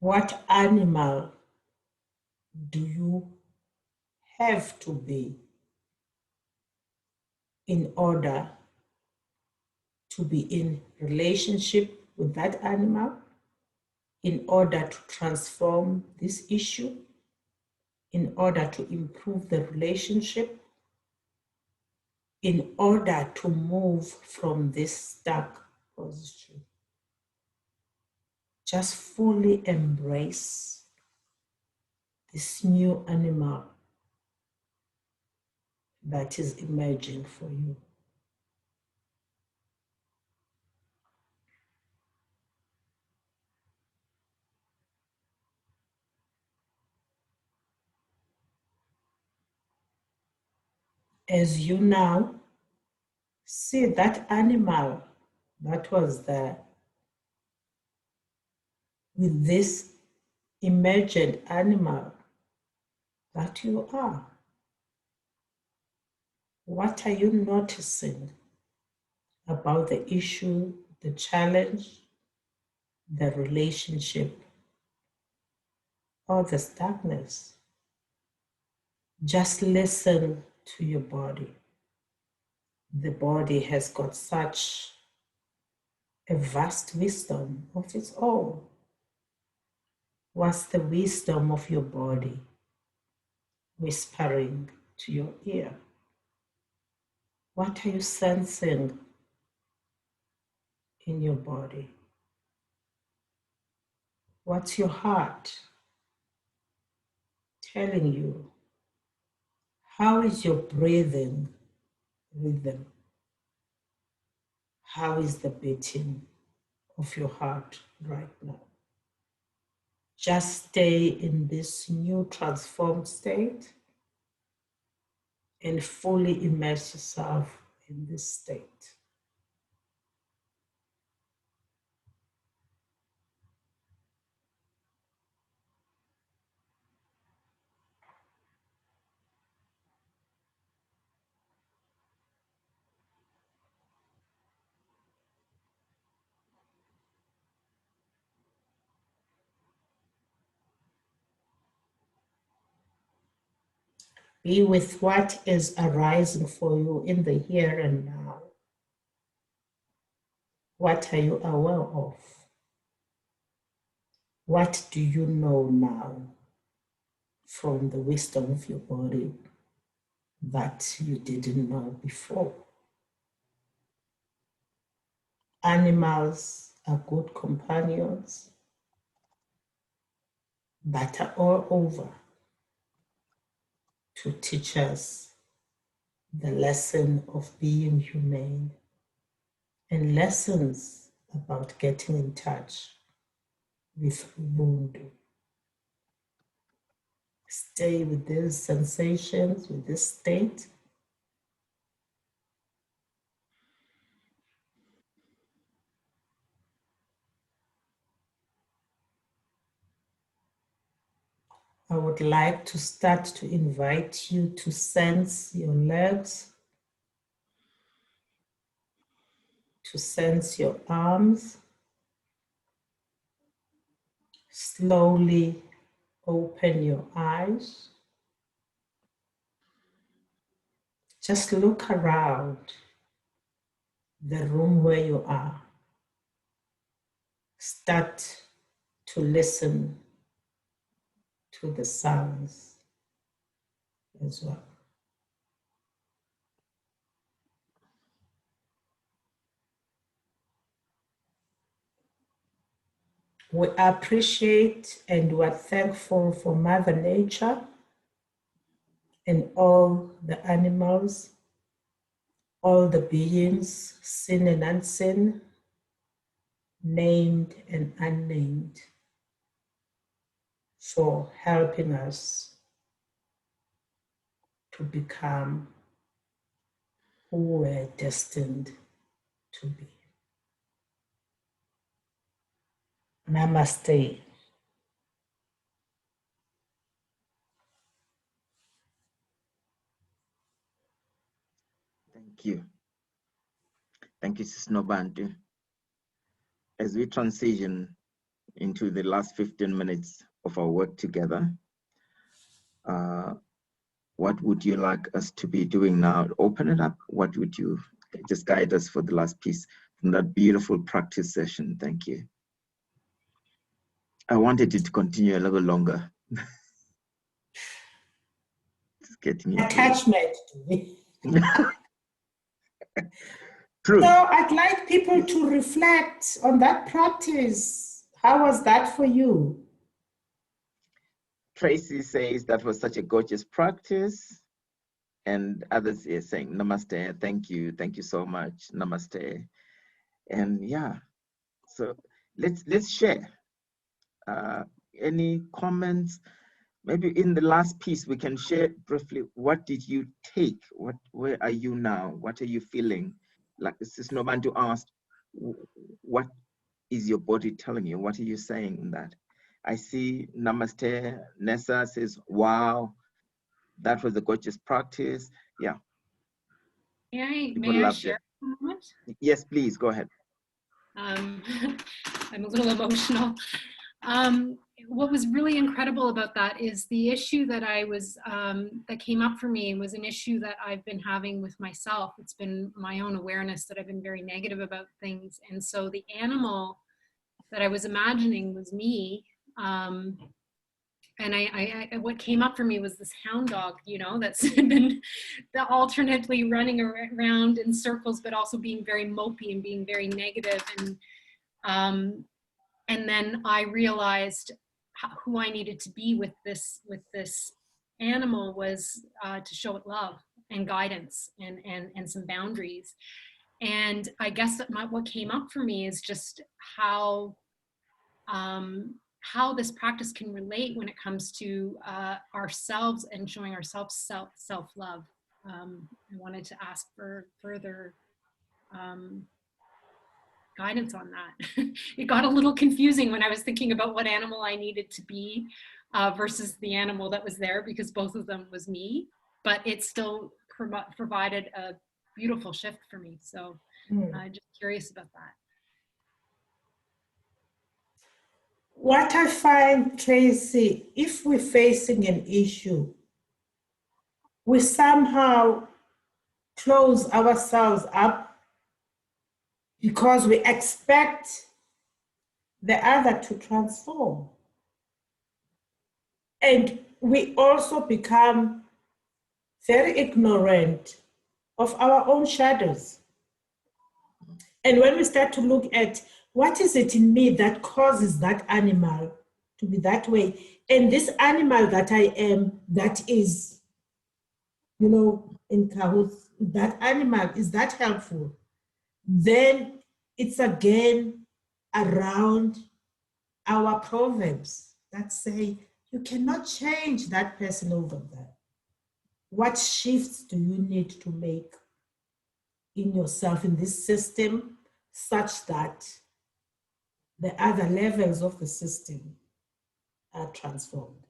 What animal do you have to be in order to be in relationship with that animal, in order to transform this issue, in order to improve the relationship, in order to move from this stuck position? Just fully embrace this new animal that is emerging for you. As you now see that animal that was there with this emergent animal that you are, what are you noticing about the issue, the challenge, the relationship, or the stuckness? Just listen to your body. The body has got such a vast wisdom of its own. What's the wisdom of your body whispering to your ear? What are you sensing in your body? What's your heart telling you? How is your breathing rhythm? How is the beating of your heart right now? Just stay in this new transformed state and fully immerse yourself in this state. Be with what is arising for you in the here and now. What are you aware of? What do you know now from the wisdom of your body that you didn't know before? Animals are good companions that are all over to teach us the lesson of being humane and lessons about getting in touch with Ubuntu. Stay with these sensations, with this state. I would like to start to invite you to sense your legs, to sense your arms. Slowly open your eyes. Just look around the room where you are. Start to listen to the sounds as well. We appreciate and we are thankful for Mother Nature and all the animals, all the beings, seen and unseen, named and unnamed, for helping us to become who we're destined to be. Namaste. Thank you. Thank you, Sis Nobantu. As we transition into the last 15 minutes of our work together, what would you like us to be doing now? Open it up. What would you just guide us for the last piece from that beautiful practice session? Thank you. I wanted it to continue a little longer. It's getting into Attachment to me. True. So I'd like people to reflect on that practice. How was that for you? Tracy says that was such a gorgeous practice. And others are saying, namaste, thank you so much, namaste. And yeah, so let's share. Any comments? Maybe in the last piece, we can share briefly, what did you take? Where are you now? What are you feeling? Like Sis Nobantu asked, what is your body telling you? What are you saying in that? I see namaste. Nessa says, wow, that was a gorgeous practice. Yeah. May I share a moment? Yes, please, go ahead. I'm a little emotional. What was really incredible about that is the issue that that came up for me was an issue that I've been having with myself. It's been my own awareness that I've been very negative about things. And so the animal that I was imagining was me. And what came up for me was this hound dog, you know, that's been alternately running around in circles, but also being very mopey and being very negative. And then I realized who I needed to be with this animal was to show it love and guidance and some boundaries. And I guess that what came up for me is just how this practice can relate when it comes to ourselves and showing ourselves self-love. I wanted to ask for further guidance on that. It got a little confusing when I was thinking about what animal I needed to be versus the animal that was there, because both of them was me, but it still provided a beautiful shift for me. So I'm just curious about that. What I find, Tracy, if we're facing an issue, we somehow close ourselves up because we expect the other to transform. And we also become very ignorant of our own shadows. And when we start to look at what is it in me that causes that animal to be that way, and this animal that I am, that is, you know, in cahoots, that animal, is that helpful? Then it's again around our proverbs that say, you cannot change that person over there. What shifts do you need to make in yourself, in this system, such that the other levels of the system are transformed?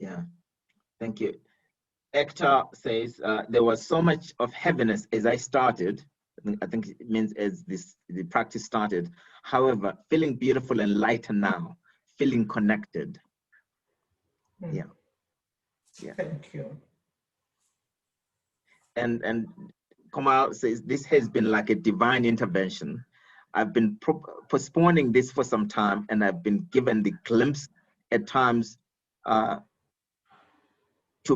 Yeah, thank you. Hector says, there was so much of heaviness as I started. I think it means as the practice started. However, feeling beautiful and lighter now, feeling connected. Yeah. Yeah. Thank you. And Kamal says, this has been like a divine intervention. I've been postponing this for some time, and I've been given the glimpse at times to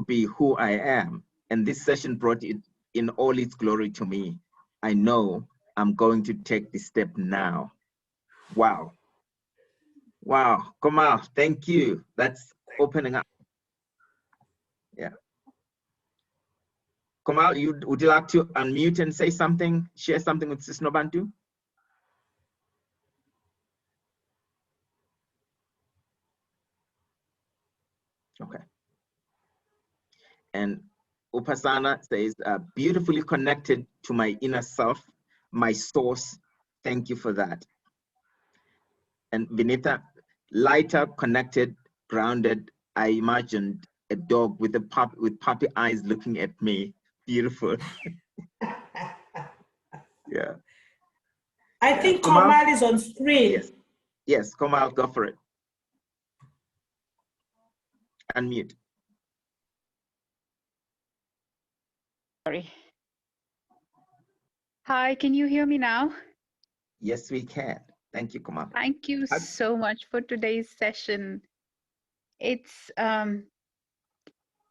be who I am. And this session brought it in all its glory to me. I know I'm going to take this step now. Wow. Wow. Kamal, thank you. That's opening up. Yeah. Kamal, would you like to unmute and say something, share something with Sis Nobantu? Okay. And Upasana says, beautifully connected to my inner self, my source. Thank you for that. And Vinita, lighter, connected, grounded. I imagined a dog with puppy eyes looking at me. Beautiful. Yeah. I think Kamal is on screen. Yes. Yes, Kamal, go for it. Unmute. Sorry. Hi, can you hear me now? Yes, we can. Thank you, Kamal. Thank you so much for today's session. It's,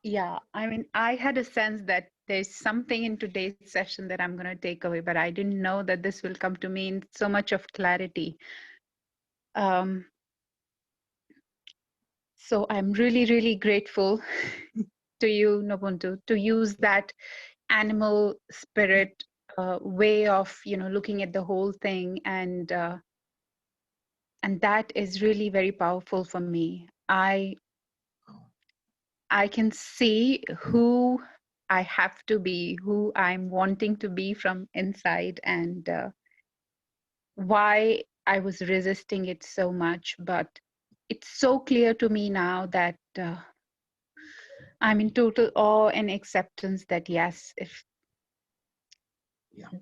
yeah, I mean, I had a sense that there's something in today's session that I'm going to take away, but I didn't know that this will come to me in so much of clarity. So I'm really, really grateful to you, Nobantu, to use that animal spirit way of, looking at the whole thing, and that is really very powerful for me. I can see who I have to be, who I'm wanting to be from inside, and why I was resisting it so much. But it's so clear to me now that I'm in total awe and acceptance that yes, if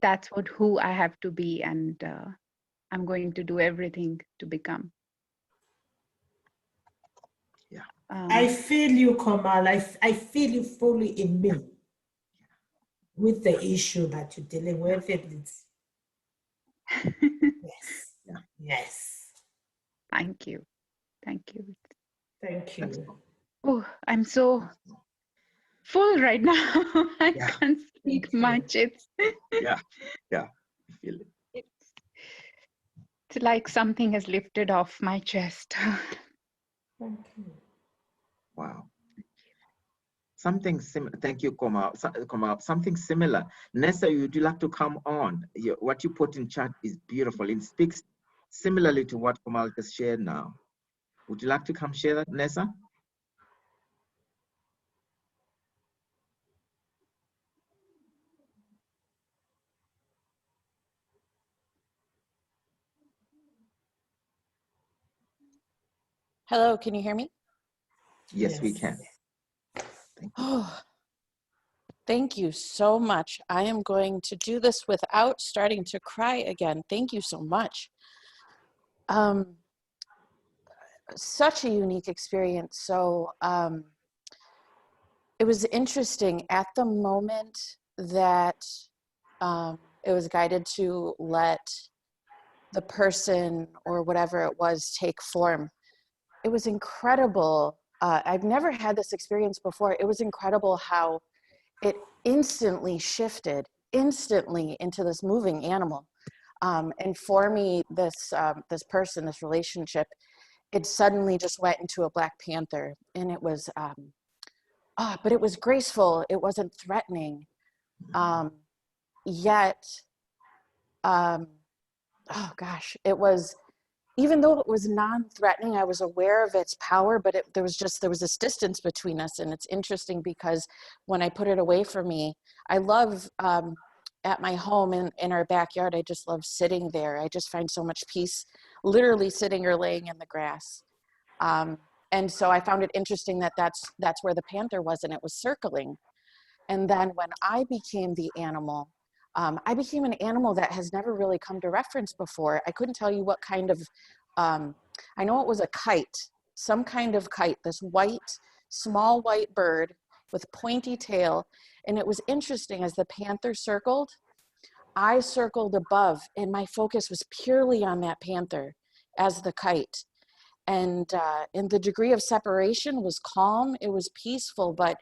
that's who I have to be, and I'm going to do everything to become. Yeah. I feel you, Kamal. I feel you fully in me with the issue that you're dealing with. It's yes. Yeah. Yes. Thank you. Thank you. Thank you. Oh, I'm so full right now. I can't speak much. It's yeah. I feel it. It's like something has lifted off my chest. Thank you. Wow. Something similar. Thank you, Kamal. Something similar. Nessa, would you like to come on? What you put in chat is beautiful. It speaks similarly to what Kamal just shared now. Would you like to come share that, Nessa? Hello, can you hear me? Yes, we can. Thank you. Oh, thank you so much. I am going to do this without starting to cry again. Thank you so much. Such a unique experience. So it was interesting at the moment that it was guided to let the person or whatever it was take form. It was incredible. I've never had this experience before. It was incredible how it instantly shifted into this moving animal. And for me, this person, this relationship, it suddenly just went into a Black Panther, and it was, but it was graceful. It wasn't threatening. Yet, oh gosh, it was, even though it was non-threatening, I was aware of its power, but there was this distance between us. And it's interesting because when I put it away from me, I love, at my home in our backyard, I just love sitting there. I just find so much peace, literally sitting or laying in the grass. And so I found it interesting that that's where the panther was, and it was circling. And then when I became the animal, I became an animal that has never really come to reference before. I couldn't tell you what kind of, I know it was a kite, some kind of kite, this white, small white bird with pointy tail. And it was interesting, as the panther circled, I circled above, and my focus was purely on that panther as the kite. And the degree of separation was calm, it was peaceful, but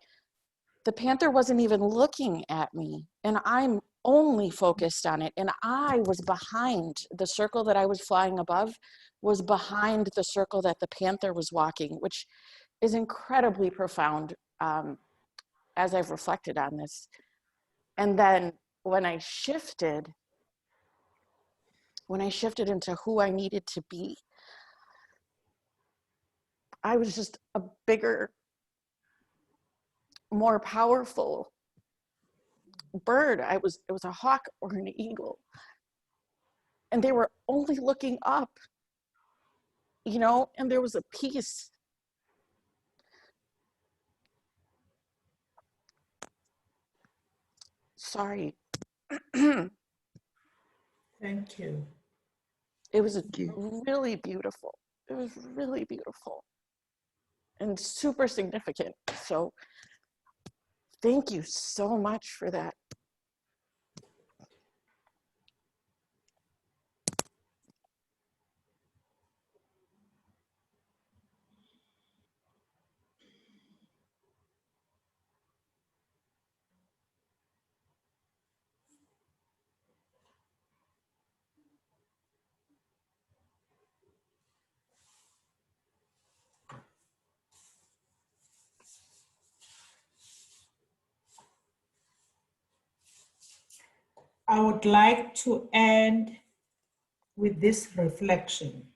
the panther wasn't even looking at me, and I'm only focused on it. And I was behind the circle that I was flying above, was behind the circle that the panther was walking, which is incredibly profound as I've reflected on this. And then when I shifted into who I needed to be, I was just a bigger, more powerful bird. It was a hawk or an eagle. And they were only looking up, you know, and there was a peace. Sorry. Thank you. It was Thank you. really beautiful. It was really beautiful and super significant. So thank you so much for that. I would like to end with this reflection.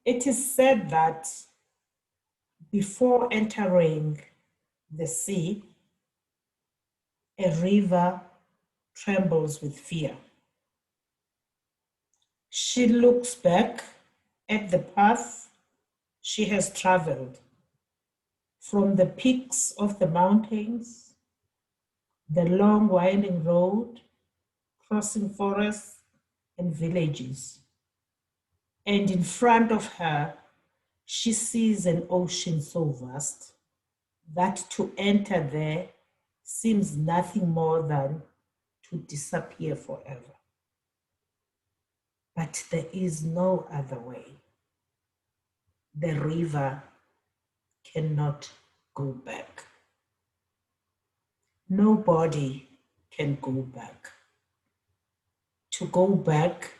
It is said that before entering the sea, a river trembles with fear. She looks back at the path she has traveled, from the peaks of the mountains, the long winding road, crossing forests and villages. And in front of her, she sees an ocean so vast that to enter there seems nothing more than to disappear forever. But there is no other way. The river cannot go back. Nobody can go back. To go back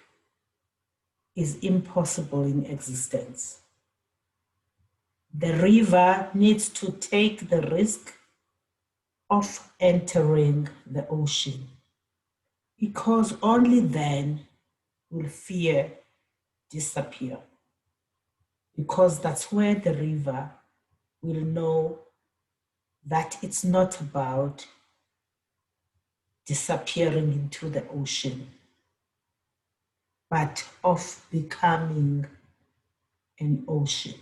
is impossible in existence. The river needs to take the risk of entering the ocean, because only then will fear disappear, because that's where the river will know that it's not about disappearing into the ocean, but of becoming an ocean.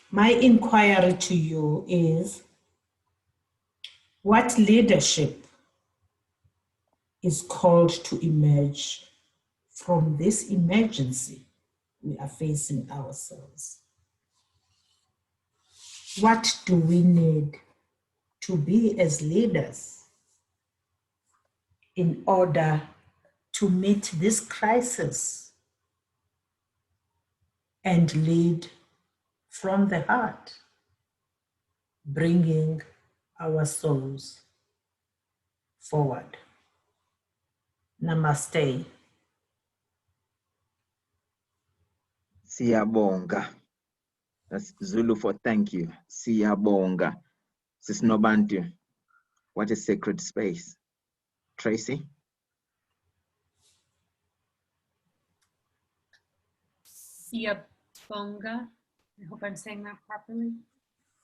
My inquiry to you is, what leadership is called to emerge from this emergency we are facing ourselves? What do we need to be as leaders in order to meet this crisis and lead from the heart, bringing our souls forward? Namaste. Siyabonga. That's Zulu for thank you. Siyabonga. Sis Nobantu. What a sacred space. Tracy? Siyabonga. I hope I'm saying that properly.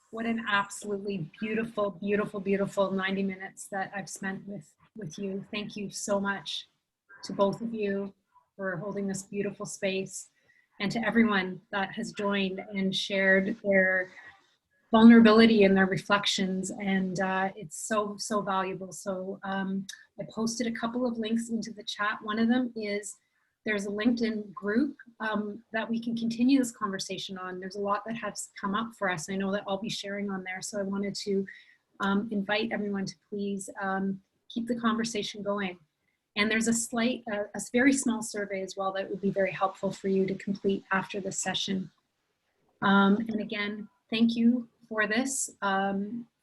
What an absolutely beautiful, beautiful, beautiful 90 minutes that I've spent with you. Thank you so much to both of you for holding this beautiful space. and to everyone that has joined and shared their vulnerability and their reflections. And it's so, so valuable. So I posted a couple of links into the chat. One of them is there's a LinkedIn group that we can continue this conversation on. There's a lot that has come up for us. I know that I'll be sharing on there. So I wanted to invite everyone to please keep the conversation going. And there's a very small survey as well that would be very helpful for you to complete after this session. And again, thank you for this,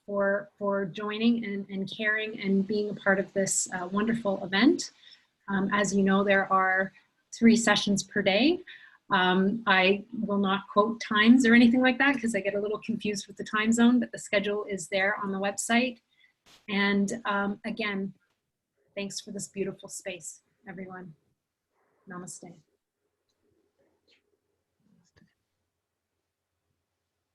for joining and caring and being a part of this wonderful event. As you know, there are 3 sessions per day. I will not quote times or anything like that because I get a little confused with the time zone, but the schedule is there on the website. And again, thanks for this beautiful space, everyone. Namaste.